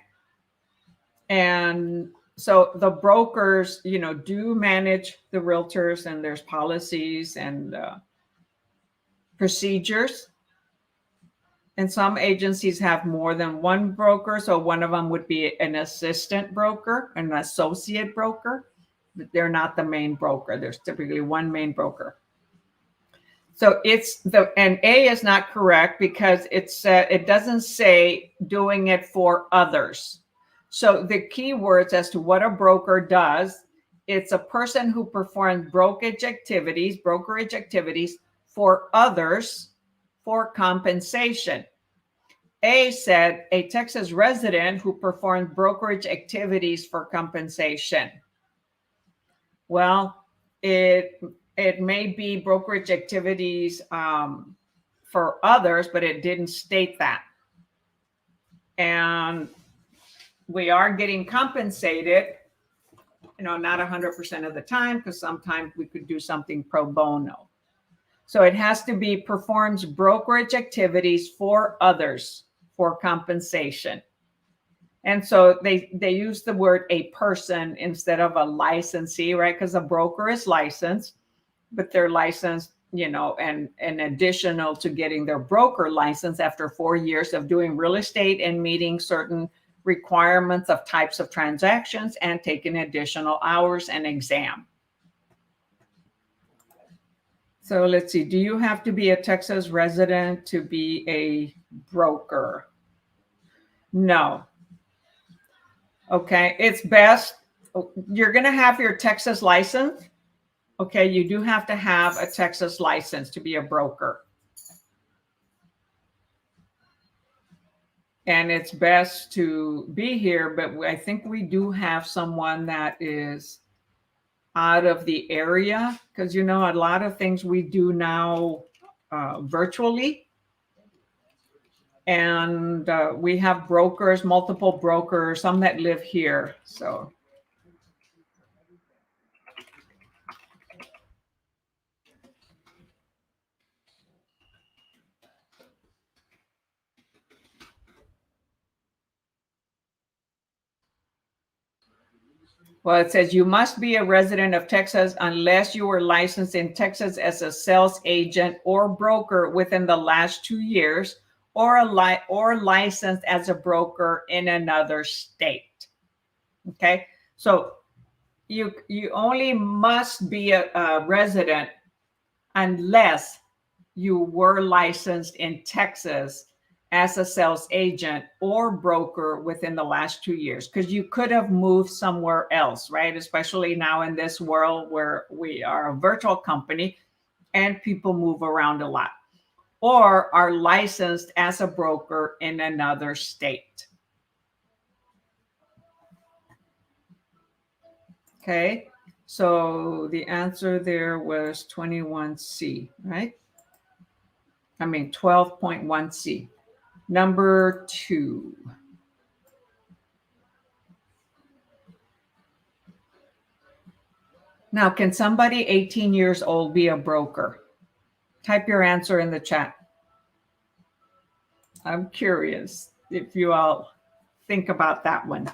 And so the brokers, do manage the realtors, and there's policies and procedures. And some agencies have more than one broker. So one of them would be an assistant broker, an associate broker, but they're not the main broker. There's typically one main broker. So and A is not correct because it doesn't say doing it for others. So the key words as to what a broker does, it's a person who performs brokerage activities for others for compensation. A said a Texas resident who performed brokerage activities for compensation. Well, it may be brokerage activities for others, but it didn't state that. And we are getting compensated, not 100% of the time, because sometimes we could do something pro bono. So it has to be performs brokerage activities for others for compensation. And so they use the word a person instead of a licensee, right? Because a broker is licensed, but they're licensed, and additional to getting their broker license after 4 years of doing real estate and meeting certain requirements of types of transactions and taking additional hours and exam. So let's see, do you have to be a Texas resident to be a broker? No. Okay, it's best, you're going to have your Texas license. Okay, you do have to have a Texas license to be a broker. And it's best to be here, but I think we do have someone that is out of the area, because a lot of things we do now virtually. And we have brokers, multiple brokers, some that live here. So well, it says you must be a resident of Texas unless you were licensed in Texas as a sales agent or broker within the last 2 years, or licensed as a broker in another state. Okay, so you only must be a resident unless you were licensed in Texas as a sales agent or broker within the last 2 years, because you could have moved somewhere else, right? Especially now in this world where we are a virtual company and people move around a lot, or are licensed as a broker in another state. Okay, so the answer there was 21C, right? 12.1C. Number 2. Now, can somebody 18 years old be a broker? Type your answer in the chat. I'm curious if you all think about that one.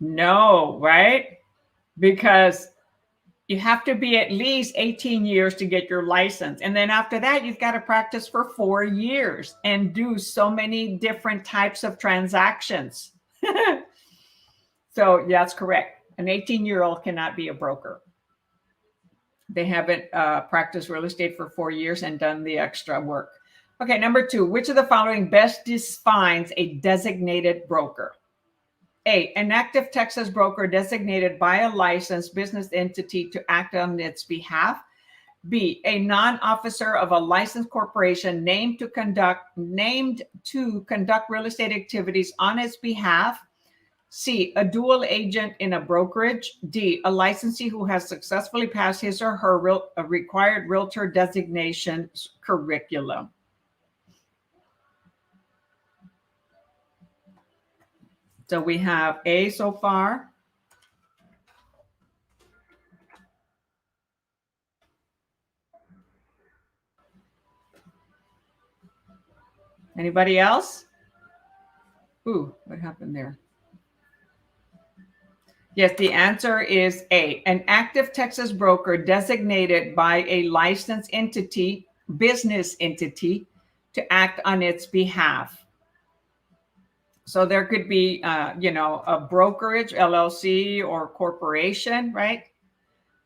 No, right? Because You have to be at least 18 years to get your license. And then after that, you've got to practice for 4 years and do so many different types of transactions. So yeah, that's correct. An 18-year-old cannot be a broker. They haven't practiced real estate for 4 years and done the extra work. Okay, number 2, which of the following best defines a designated broker? A, an active Texas broker designated by a licensed business entity to act on its behalf. B, a non-officer of a licensed corporation named to conduct real estate activities on its behalf. C, a dual agent in a brokerage. D, a licensee who has successfully passed his or her required realtor designation curriculum. So we have A so far. Anybody else? Ooh, what happened there? Yes, the answer is A, an active Texas broker designated by a licensed entity, business entity, to act on its behalf. So there could be, a brokerage, LLC, or corporation, right?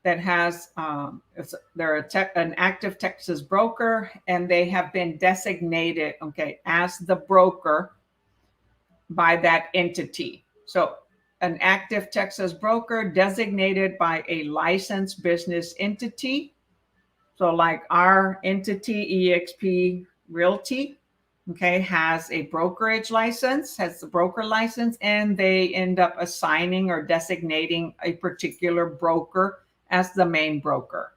That has, they're an active Texas broker, and they have been designated, okay, as the broker by that entity. So an active Texas broker designated by a licensed business entity. So like our entity, eXp Realty, okay, has a brokerage license, has the broker license, and they end up assigning or designating a particular broker as the main broker.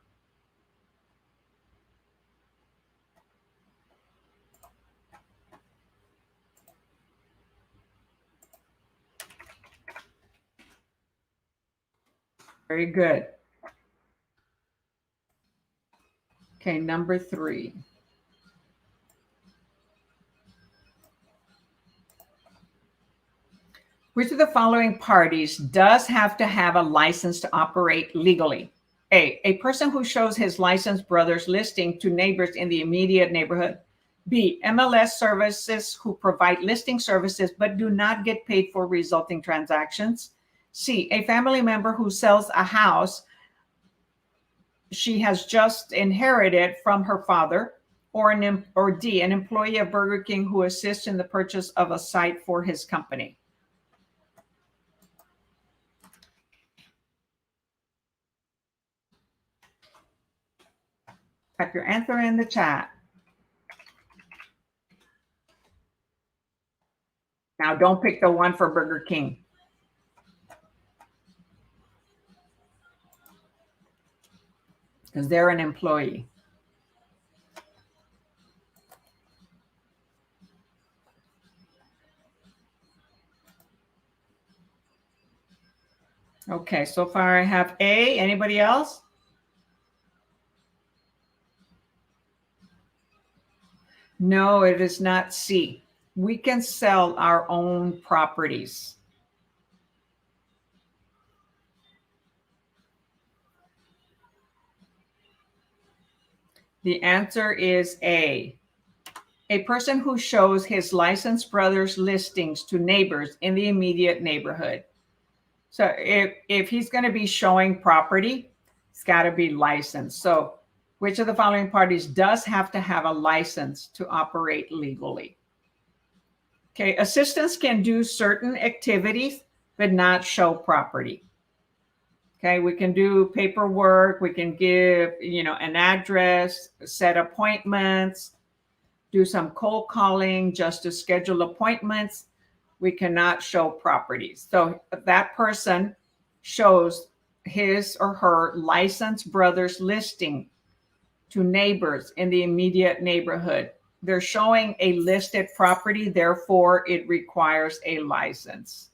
Very good. Okay, number 3. Which of the following parties does have to have a license to operate legally? A person who shows his licensed brother's listing to neighbors in the immediate neighborhood. B, MLS services who provide listing services but do not get paid for resulting transactions. C, a family member who sells a house she has just inherited from her father. Or D, an employee of Burger King who assists in the purchase of a site for his company. Type your answer in the chat. Now, don't pick the one for Burger King. Because they're an employee. Okay, so far I have A. Anybody else? No, it is not C. We can sell our own properties. The answer is A. A person who shows his licensed brother's listings to neighbors in the immediate neighborhood. So if he's going to be showing property, it's got to be licensed. So which of the following parties does have to have a license to operate legally? Okay, assistants can do certain activities, but not show property. Okay, we can do paperwork, we can give, an address, set appointments, do some cold calling just to schedule appointments. We cannot show properties. So if that person shows his or her licensed brother's listing to neighbors in the immediate neighborhood, they're showing a listed property, therefore it requires a license.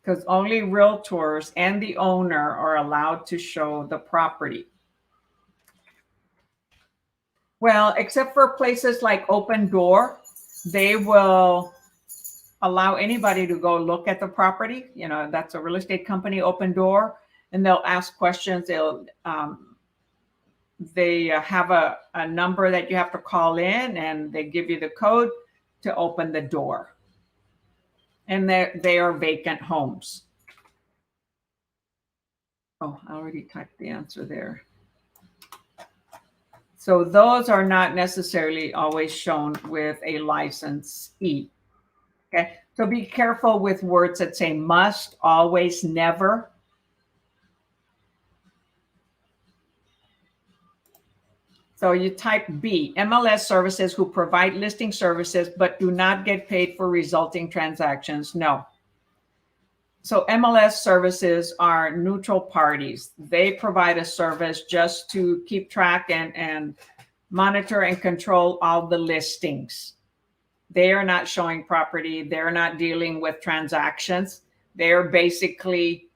Because only realtors and the owner are allowed to show the property. Well, except for places like Open Door, they will allow anybody to go look at the property. That's a real estate company, Open Door. and they'll ask questions. They have a number that you have to call in, and they give you the code to open the door. And they are vacant homes. Oh, I already typed the answer there. So those are not necessarily always shown with a licensee. Okay, so be careful with words that say must, always, never. So you type B, MLS services who provide listing services but do not get paid for resulting transactions. No. So MLS services are neutral parties. They provide a service just to keep track and monitor and control all the listings. They are not showing property. They're not dealing with transactions. They're basically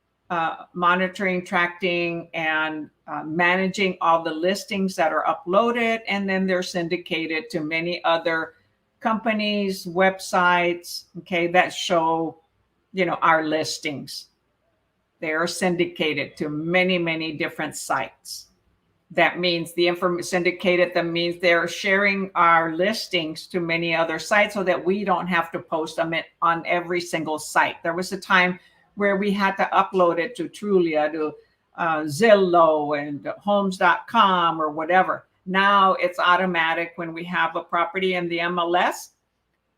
monitoring, tracking, and managing all the listings that are uploaded. And then they're syndicated to many other companies, websites, okay, that show, our listings. They are syndicated to many, many different sites. That means syndicated, that means they're sharing our listings to many other sites so that we don't have to post them on every single site. There was a time where we had to upload it to Trulia, to Zillow and homes.com or whatever. Now it's automatic. When we have a property in the MLS,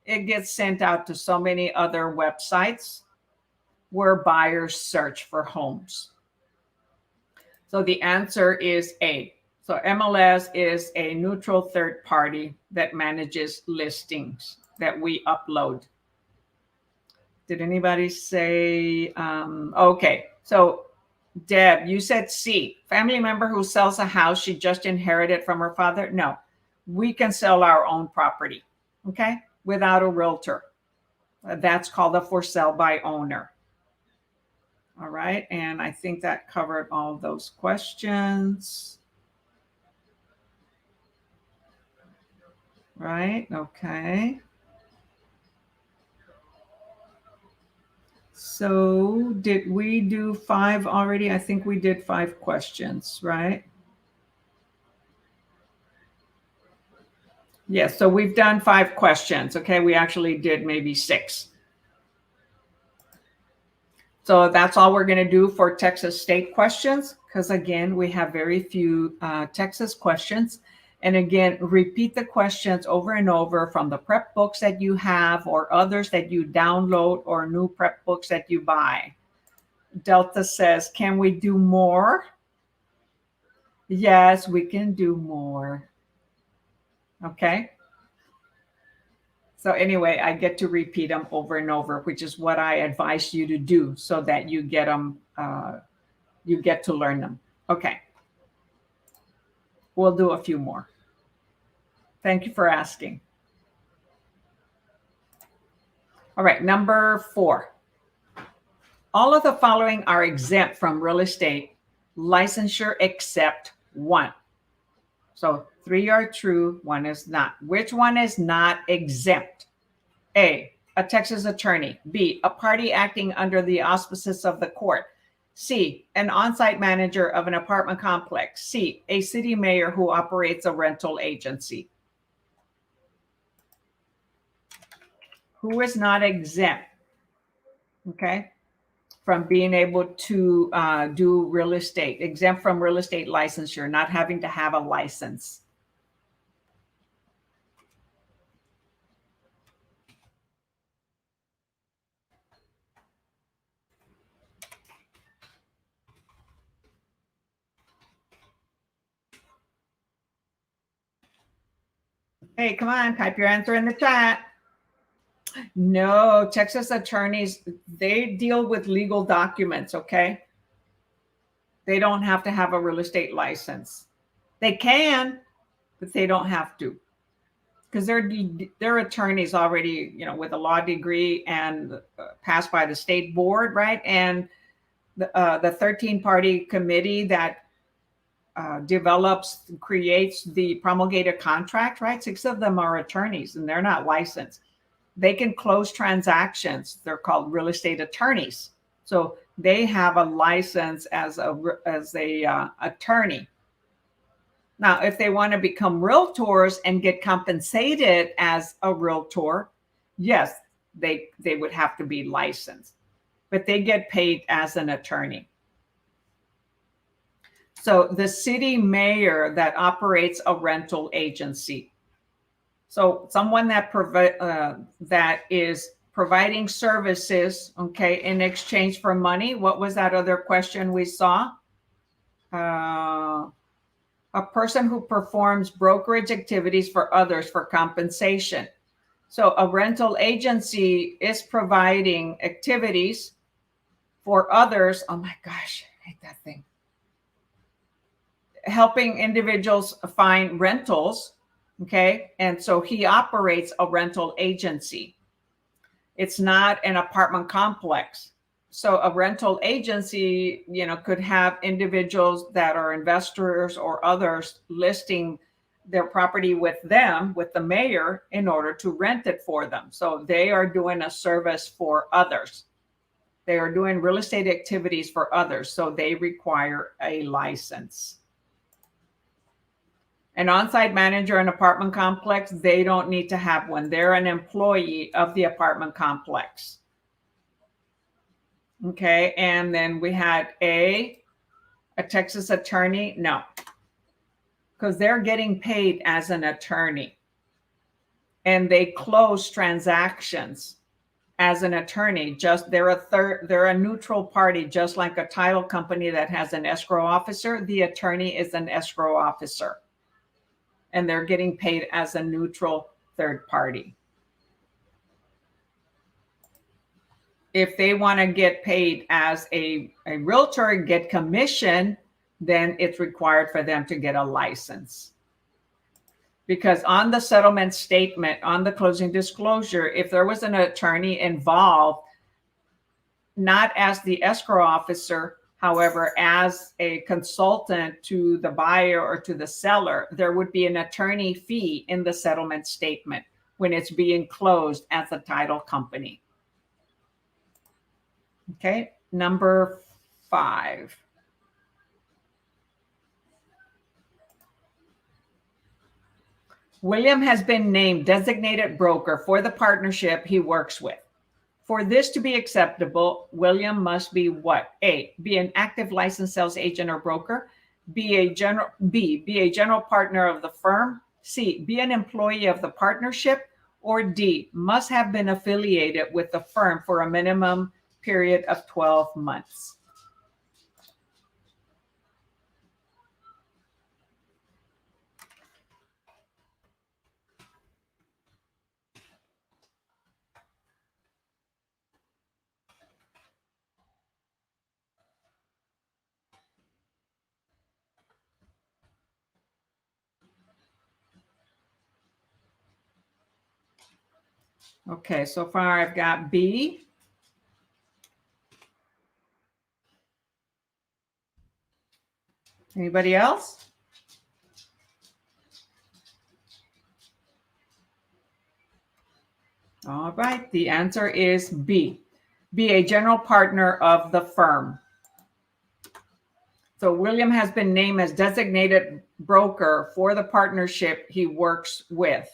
it gets sent out to so many other websites where buyers search for homes. So the answer is A. So MLS is a neutral third party that manages listings that we upload. Did anybody say, okay. So Deb, you said C, family member who sells a house she just inherited from her father? No, we can sell our own property, okay, without a realtor. That's called a for sale by owner. All right, and I think that covered all those questions. Right, okay. So did we do 5 already? I think we did 5 questions, right? Yes, so we've done 5 questions, okay? We actually did maybe 6. So that's all we're going to do for Texas state questions, because again, we have very few Texas questions. And again, repeat the questions over and over from the prep books that you have or others that you download or new prep books that you buy. Delta says, can we do more? Yes, we can do more. Okay. So anyway, I get to repeat them over and over, which is what I advise you to do so that you get them, you get to learn them. Okay. We'll do a few more. Thank you for asking. All right, number 4. All of the following are exempt from real estate licensure except 1. So 3 are true, 1 is not. Which one is not exempt? A, a Texas attorney. B, a party acting under the auspices of the court. C, an on-site manager of an apartment complex. C, a city mayor who operates a rental agency. Who is not exempt, okay, from being able to do real estate, exempt from real estate licensure, not having to have a license? Hey, come on, type your answer in the chat. No, Texas attorneys, they deal with legal documents, okay? They don't have to have a real estate license. They can, but they don't have to, because they're attorneys already, with a law degree and passed by the state board, right? And the 13-party committee that creates the promulgated contract, right? 6 of them are attorneys and they're not licensed. They can close transactions. They're called real estate attorneys. So they have a license as a attorney. Now, if they want to become realtors and get compensated as a realtor, yes, they would have to be licensed, but they get paid as an attorney. So the city mayor that operates a rental agency. So someone that that is providing services, okay, in exchange for money. What was that other question we saw? A person who performs brokerage activities for others for compensation. So a rental agency is providing activities for others. Oh my gosh, I hate that thing. Helping individuals find rentals, okay? And so he operates a rental agency. It's not an apartment complex. So a rental agency, could have individuals that are investors or others listing their property with them, with the mayor, in order to rent it for them. So they are doing a service for others. They are doing real estate activities for others. So they require a license. An on-site manager in apartment complex, they don't need to have one. They're an employee of the apartment complex. Okay, and then we had a Texas attorney. No, because they're getting paid as an attorney. And they close transactions as an attorney. They're a neutral party, just like a title company that has an escrow officer. The attorney is an escrow officer. And they're getting paid as a neutral third party. If they want to get paid as a realtor and get commission, then it's required for them to get a license. Because on the settlement statement, on the closing disclosure, if there was an attorney involved, not as the escrow officer, however, as a consultant to the buyer or to the seller, there would be an attorney fee in the settlement statement when it's being closed as a title company. Okay, number 5. William has been named designated broker for the partnership he works with. For this to be acceptable, William must be what? A, be an active licensed sales agent or broker. B, be a general partner of the firm. C, be an employee of the partnership. Or D, must have been affiliated with the firm for a minimum period of 12 months. Okay, so far I've got B. Anybody else? All right, the answer is B. Be a general partner of the firm. So William has been named as designated broker for the partnership he works with.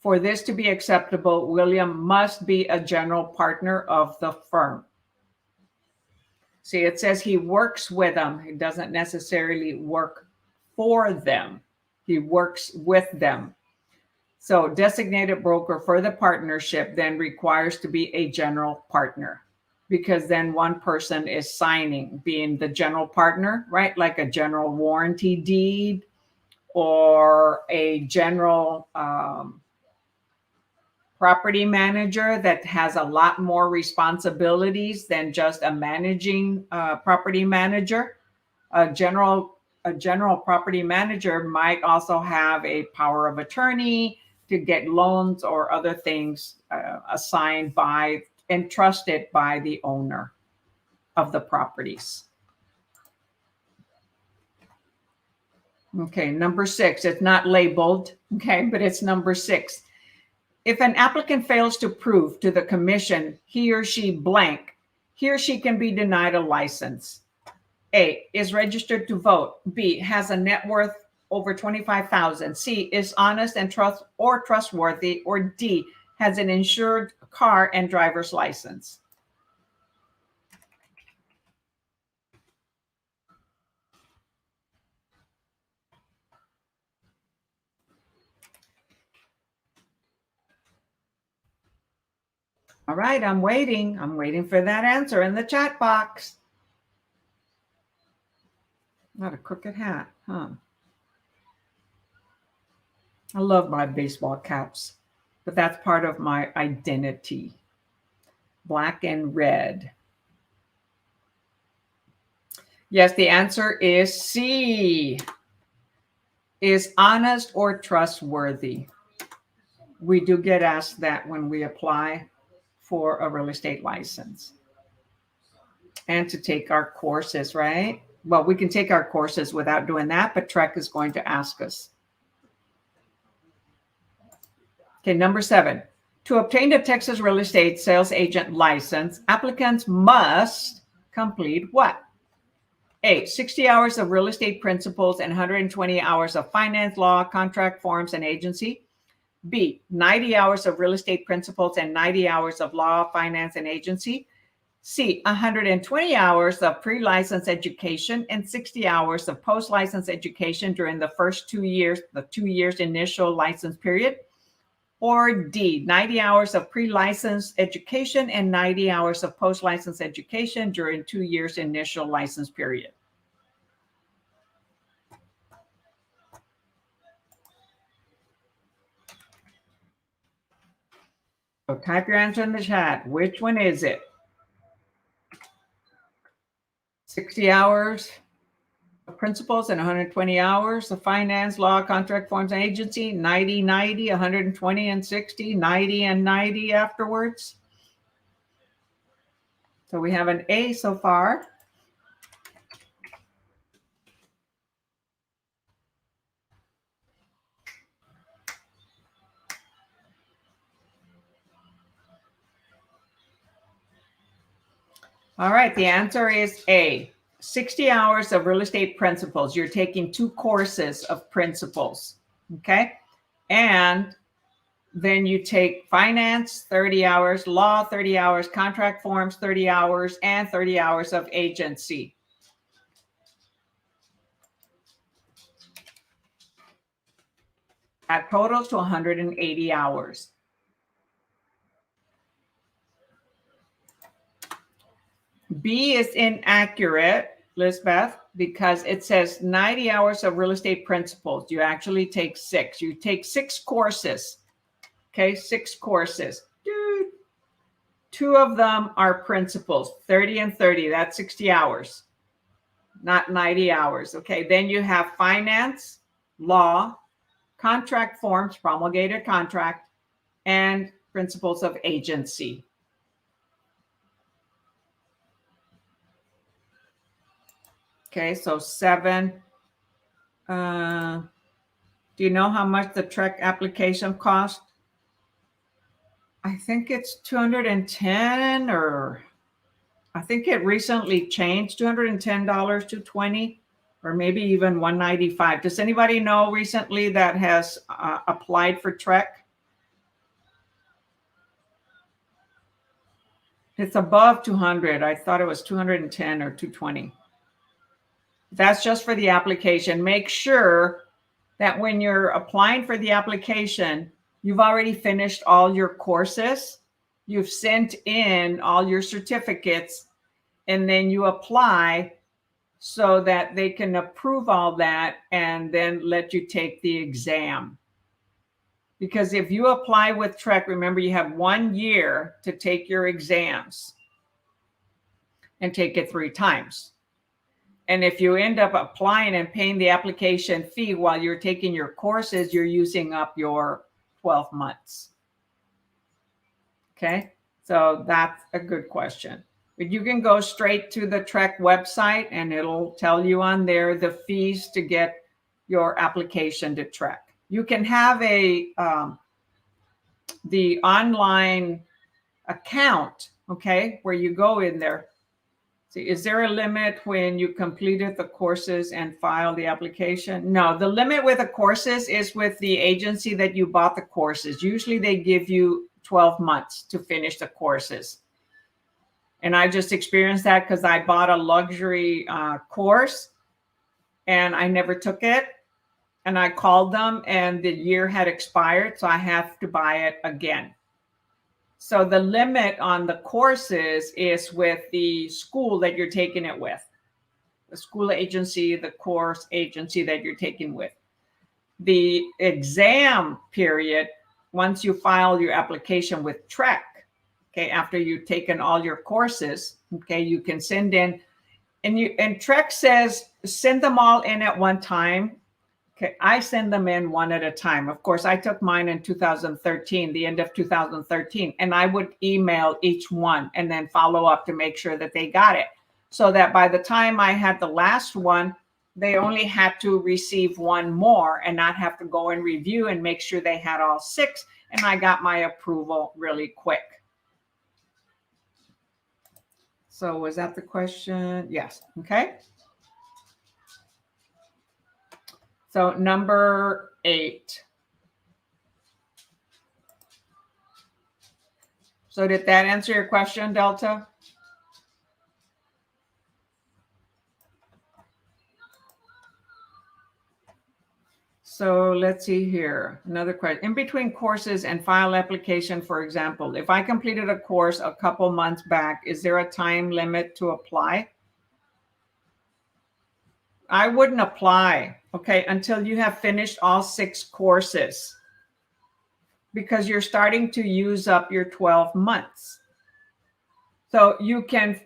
For this to be acceptable, William must be a general partner of the firm. See, it says he works with them. He doesn't necessarily work for them. He works with them. So designated broker for the partnership then requires to be a general partner, because then one person is signing, being the general partner, right? Like a general warranty deed or a general property manager that has a lot more responsibilities than just a managing property manager. A general property manager might also have a power of attorney to get loans or other things assigned by, entrusted by the owner of the properties. Okay, number 6, it's not labeled, okay, but it's number 6. If an applicant fails to prove to the commission he or she blank, he or she can be denied a license. A, is registered to vote. B, has a net worth over 25,000. C, is honest and trustworthy. Or D, has an insured car and driver's license. All right, I'm waiting. I'm waiting for that answer in the chat box. Not a crooked hat, huh? I love my baseball caps, but that's part of my identity. Black and red. Yes, the answer is C. Is honest or trustworthy. We do get asked that when we apply for a real estate license. And to take our courses, right? Well, we can take our courses without doing that, but TREC is going to ask us. Okay, number 7. To obtain a Texas real estate sales agent license, applicants must complete what? A, 60 hours of real estate principles and 120 hours of finance, law, contract forms, and agency. B, 90 hours of real estate principles and 90 hours of law, finance, and agency. C, 120 hours of pre-license education and 60 hours of post-license education during the first 2 years, the 2 years initial license period. Or D, 90 hours of pre-license education and 90 hours of post-license education during 2 years initial license period. So type your answer in the chat. Which one is it? 60 hours of principles and 120 hours of finance, law, contract forms, and agency, 90, 90, 120 and 60, 90 and 90 afterwards. So we have an A so far. All right, the answer is A. 60 hours of real estate principles. You're taking 2 courses of principles, okay? And then you take finance, 30 hours, law, 30 hours, contract forms, 30 hours, and 30 hours of agency. That totals to 180 hours. B is inaccurate, Lisbeth, because it says 90 hours of real estate principles. You actually take 6. You take 6 courses. Okay, 6 courses. 2 of them are principles, 30 and 30. That's 60 hours, not 90 hours. Okay, then you have finance, law, contract forms, promulgated contract, and principles of agency. Okay, so 7. Do you know how much the TREC application cost? I think it's $210, or I think it recently changed, $210 to $220, or maybe even $195. Does anybody know recently that has applied for TREC? It's above 200. I thought it was 210 or 220. That's just for the application. Make sure that when you're applying for the application, you've already finished all your courses, you've sent in all your certificates, and then you apply so that they can approve all that and then let you take the exam. Because if you apply with TREC, remember you have 1 year to take your exams and take it 3 times. And if you end up applying and paying the application fee while you're taking your courses, you're using up your 12 months. Okay, so that's a good question. But you can go straight to the TREC website and it'll tell you on there the fees to get your application to TREC. You can have the online account, okay, where you go in there See, is there a limit when you completed the courses and filed the application? No, the limit with the courses is with the agency that you bought the courses. Usually they give you 12 months to finish the courses. And I just experienced that because I bought a luxury course and I never took it. And I called them and the year had expired, so I have to buy it again. So the limit on the courses is with the school that you're taking it with, the school agency, the course agency that you're taking with. The exam period, once you file your application with TREC, okay, after you've taken all your courses, okay, you can send in, and TREC says send them all in at one time. Okay, I send them in one at a time. Of course, I took mine in 2013, the end of 2013, and I would email each one and then follow up to make sure that they got it. So that by the time I had the last one, they only had to receive one more and not have to go and review and make sure they had all 6. And I got my approval really quick. So was that the question? Yes. Okay. So number 8. So did that answer your question, Delta? So let's see here. Another question. In between courses and file application, for example, if I completed a course a couple months back, is there a time limit to apply? I wouldn't apply, okay, until you have finished all 6 courses, because you're starting to use up your 12 months. So you can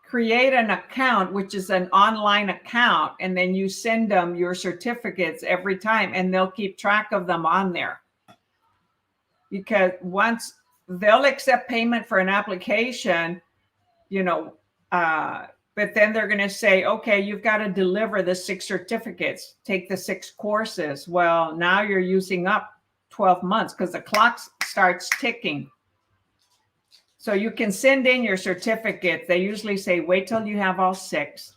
create an account, which is an online account, and then you send them your certificates every time, and they'll keep track of them on there. Because once they'll accept payment for an application, but then they're going to say, okay, you've got to deliver the 6 certificates, take the 6 courses. Well, now you're using up 12 months because the clock starts ticking. So you can send in your certificates. They usually say, wait till you have all 6.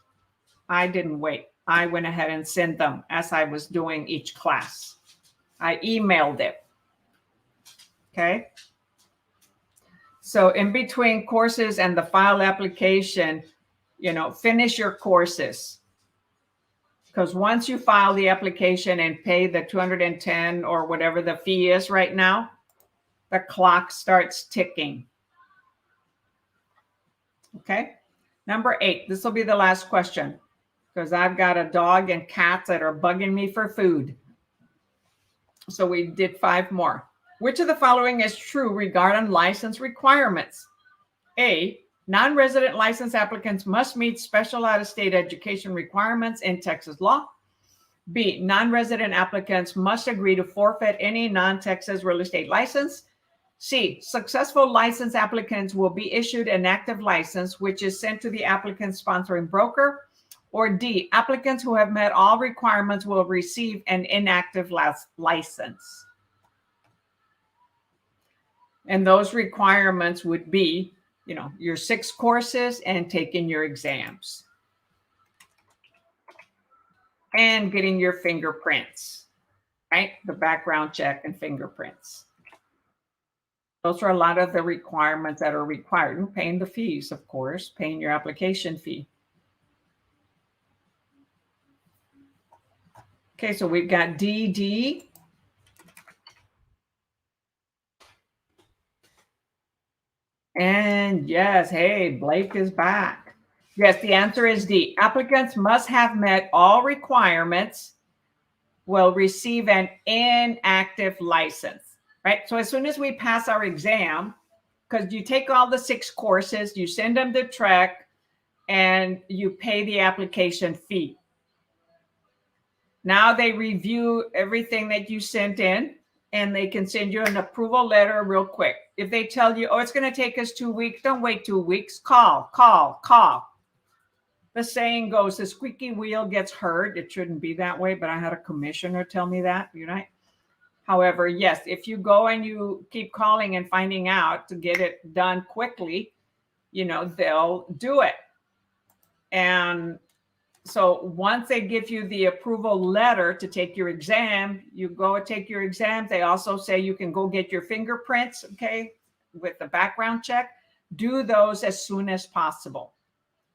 I didn't wait. I went ahead and sent them as I was doing each class. I emailed it. Okay. So in between courses and the file application, finish your courses. Because once you file the application and pay the $210 or whatever the fee is right now, the clock starts ticking. Okay. Number 8. This will be the last question because I've got a dog and cats that are bugging me for food. So we did 5 more. Which of the following is true regarding license requirements? A, non-resident license applicants must meet special out-of-state education requirements in Texas law. B, non-resident applicants must agree to forfeit any non-Texas real estate license. C, successful license applicants will be issued an active license, which is sent to the applicant's sponsoring broker. Or D, applicants who have met all requirements will receive an inactive license. And those requirements would be, your 6 courses and taking your exams. And getting your fingerprints, right? The background check and fingerprints. Those are a lot of the requirements that are required. And paying the fees, of course, paying your application fee. Okay, so we've got DD. And yes, hey, Blake is back. Yes, the answer is D. Applicants must have met all requirements, will receive an inactive license, right? So as soon as we pass our exam, because you take all the 6 courses, you send them to TREC, and you pay the application fee. Now they review everything that you sent in, and they can send you an approval letter real quick. If they tell you, oh, it's going to take us 2 weeks, don't wait 2 weeks. Call. The saying goes, the squeaky wheel gets heard. It shouldn't be that way, but I had a commissioner tell me that, However, yes, if you go and you keep calling and finding out to get it done quickly, they'll do it. And so once they give you the approval letter to take your exam, you go take your exam. They also say you can go get your fingerprints, okay, with the background check. Do those as soon as possible.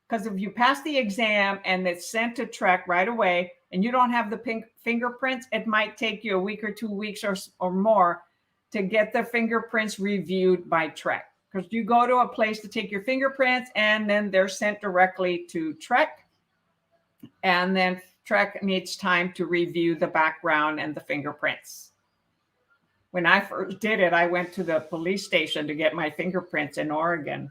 Because if you pass the exam and it's sent to TREC right away and you don't have the fingerprints, it might take you a week or 2 weeks or more to get the fingerprints reviewed by TREC. Because you go to a place to take your fingerprints and then they're sent directly to TREC. And then TREC needs time to review the background and the fingerprints. When I first did it, I went to the police station to get my fingerprints in Oregon.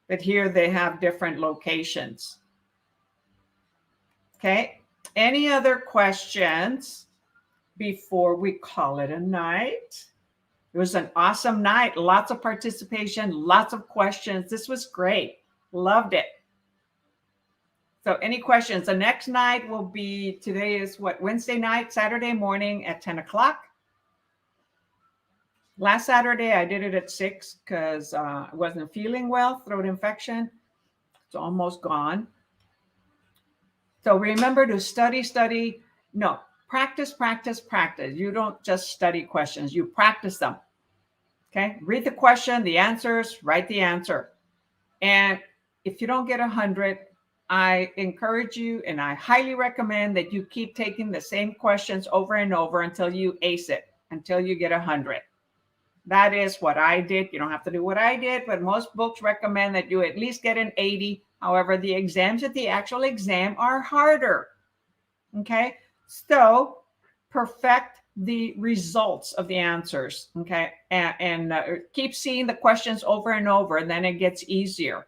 But here they have different locations. Okay. Any other questions before we call it a night? It was an awesome night. Lots of participation, lots of questions. This was great. Loved it. So any questions? The next night will be, today is what, Wednesday night, Saturday morning at 10 o'clock. Last Saturday, I did it at 6 because I wasn't feeling well, throat infection. It's almost gone. So remember to study. No, practice. You don't just study questions. You practice them. Okay? Read the question, the answers, write the answer. And if you don't get 100, I encourage you and I highly recommend that you keep taking the same questions over and over until you ace it, until you get 100. That is what I did. You don't have to do what I did, but most books recommend that you at least get an 80. However, the exams at the actual exam are harder. Okay, so perfect the results of the answers. Okay, and keep seeing the questions over and over, and then it gets easier.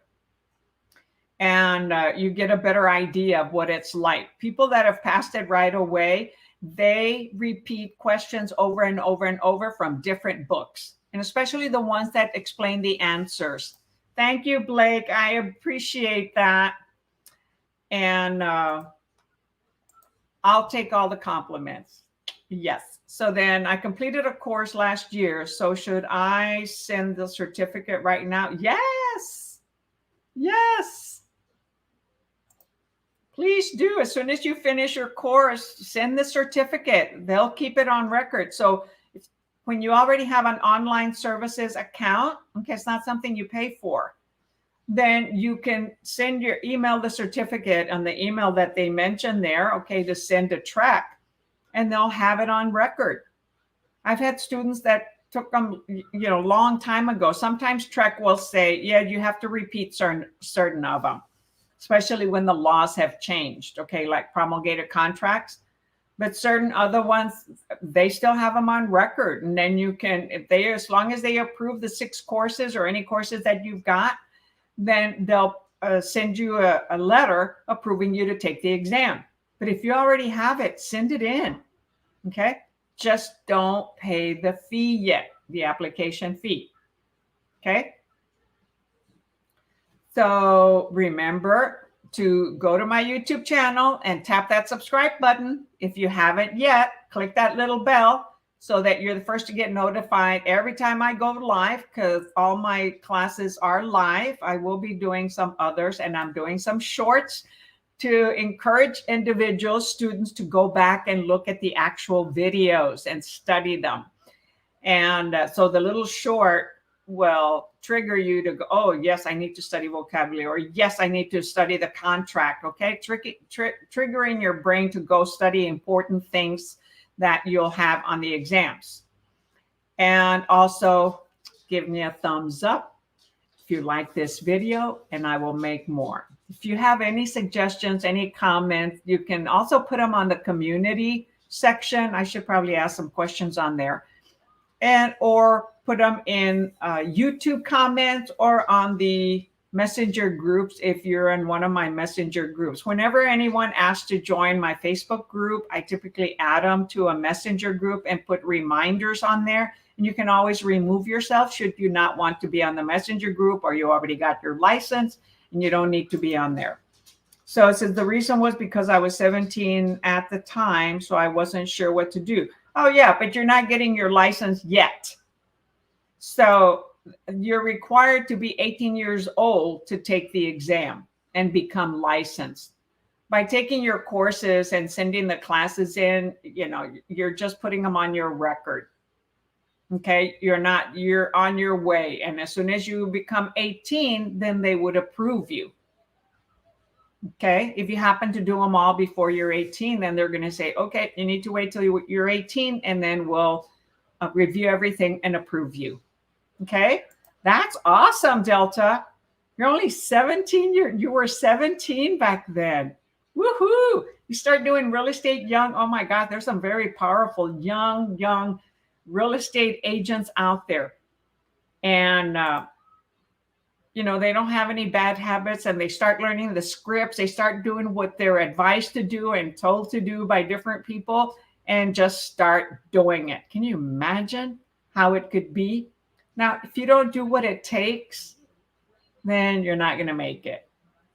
And you get a better idea of what it's like. People that have passed it right away, they repeat questions over and over and over from different books, and especially the ones that explain the answers. Thank you, Blake. I appreciate that. And I'll take all the compliments. Yes. So then I completed a course last year. So should I send the certificate right now? Yes. Yes. Please do. As soon as you finish your course, send the certificate. They'll keep it on record. So when you already have an online services account, okay, it's not something you pay for, then you can send your email the certificate on the email that they mentioned there, okay, to send to TREC, and they'll have it on record. I've had students that took them, long time ago. Sometimes TREC will say, yeah, you have to repeat certain of them, especially when the laws have changed, okay, like promulgated contracts. But certain other ones, they still have them on record. And then you can, as long as they approve the 6 courses or any courses that you've got, then they'll send you a letter approving you to take the exam. But if you already have it, send it in, okay? Just don't pay the fee yet, the application fee, okay? So remember to go to my YouTube channel and tap that subscribe button. If you haven't yet, click that little bell so that you're the first to get notified every time I go live, because all my classes are live. I will be doing some others, and I'm doing some shorts to encourage individuals, students, to go back and look at the actual videos and study them. And so the little short will trigger you to go, oh, yes, I need to study vocabulary, or yes, I need to study the contract, okay? Triggering your brain to go study important things that you'll have on the exams. And also give me a thumbs up if you like this video, and I will make more. If you have any suggestions, any comments, you can also put them on the community section. I should probably ask some questions on there, or put them in YouTube comments or on the messenger groups if you're in one of my messenger groups. Whenever anyone asks to join my Facebook group, I typically add them to a messenger group and put reminders on there. And you can always remove yourself should you not want to be on the messenger group, or you already got your license and you don't need to be on there. So it says the reason was because I was 17 at the time, so I wasn't sure what to do. Oh yeah, but you're not getting your license yet. So you're required to be 18 years old to take the exam and become licensed. By taking your courses and sending the classes in, you're just putting them on your record. Okay, you're on your way. And as soon as you become 18, then they would approve you. Okay, if you happen to do them all before you're 18, then they're going to say, okay, you need to wait till you're 18, and then we'll review everything and approve you. Okay, that's awesome, Delta. You're only 17. You were 17 back then. Woohoo! You start doing real estate young. Oh my God, there's some very powerful young real estate agents out there. And they don't have any bad habits, and they start learning the scripts. They start doing what they're advised to do and told to do by different people, and just start doing it. Can you imagine how it could be? Now, if you don't do what it takes, then you're not going to make it,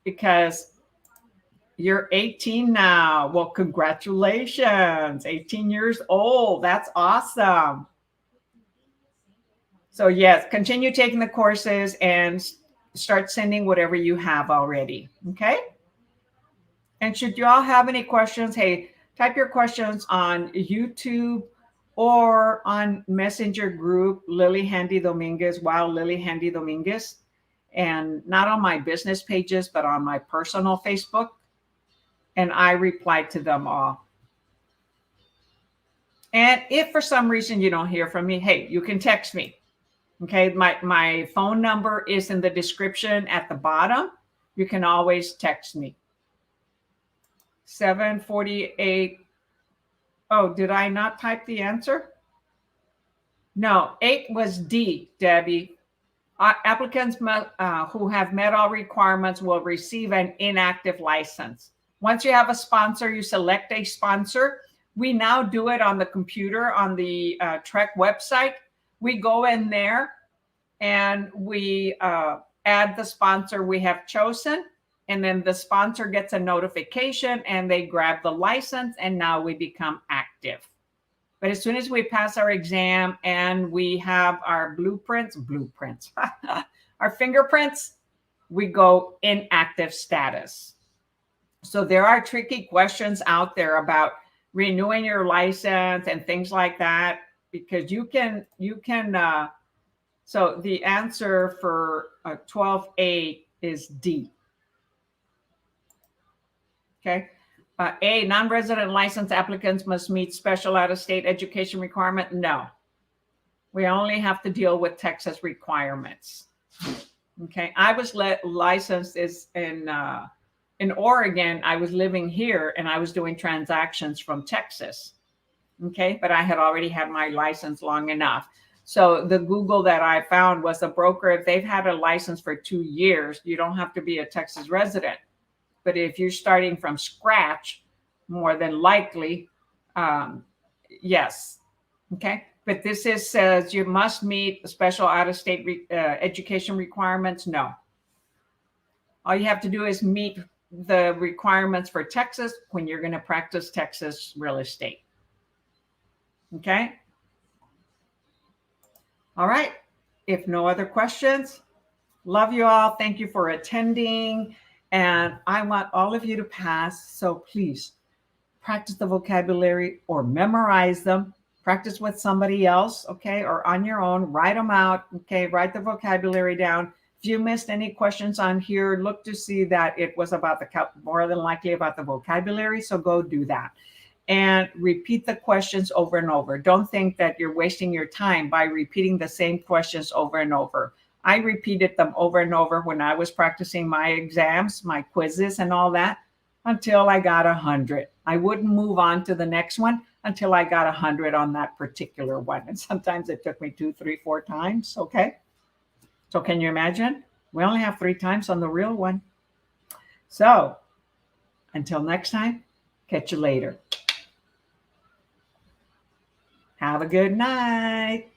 because you're 18 now. Well, congratulations, 18 years old. That's awesome. So yes, continue taking the courses and start sending whatever you have already. Okay. And should you all have any questions, hey, type your questions on YouTube or on Messenger group, Lillie Handy Dominguez, Wow, Lillie Handy Dominguez. And not on my business pages, but on my personal Facebook. And I reply to them all. And if for some reason you don't hear from me, hey, you can text me. Okay, my phone number is in the description at the bottom. You can always text me. 7:48. Oh, did I not type the answer? No, 8 was D, Debbie. Applicants who have met all requirements will receive an inactive license. Once you have a sponsor, you select a sponsor. We now do it on the computer on the TREC website. We go in there and we add the sponsor we have chosen, and then the sponsor gets a notification and they grab the license, and now we become active. But as soon as we pass our exam and we have our blueprints, our fingerprints, we go inactive status. So there are tricky questions out there about renewing your license and things like that, because you can so the answer for 12A is D. Okay. A, non-resident license applicants must meet special out-of-state education requirement. No, we only have to deal with Texas requirements. Okay. I was licensed in Oregon. I was living here and I was doing transactions from Texas. Okay. But I had already had my license long enough. So the Google that I found was a broker. If they've had a license for 2 years, you don't have to be a Texas resident. But if you're starting from scratch, more than likely, yes. Okay. But this says you must meet special out-of-state education requirements. No. All you have to do is meet the requirements for Texas when you're going to practice Texas real estate. Okay. All right. If no other questions, love you all. Thank you for attending. And I want all of you to pass. So please practice the vocabulary or memorize them. Practice with somebody else, okay, or on your own. Write them out, okay. Write the vocabulary down. If you missed any questions on here, look to see that it was about more than likely about the vocabulary. So go do that. And repeat the questions over and over. Don't think that you're wasting your time by repeating the same questions over and over. I repeated them over and over when I was practicing my exams, my quizzes and all that, until I got 100. I wouldn't move on to the next one until I got 100 on that particular one. And sometimes it took me 2, 3, 4 times. Okay. So can you imagine? We only have 3 times on the real one. So until next time, catch you later. Have a good night.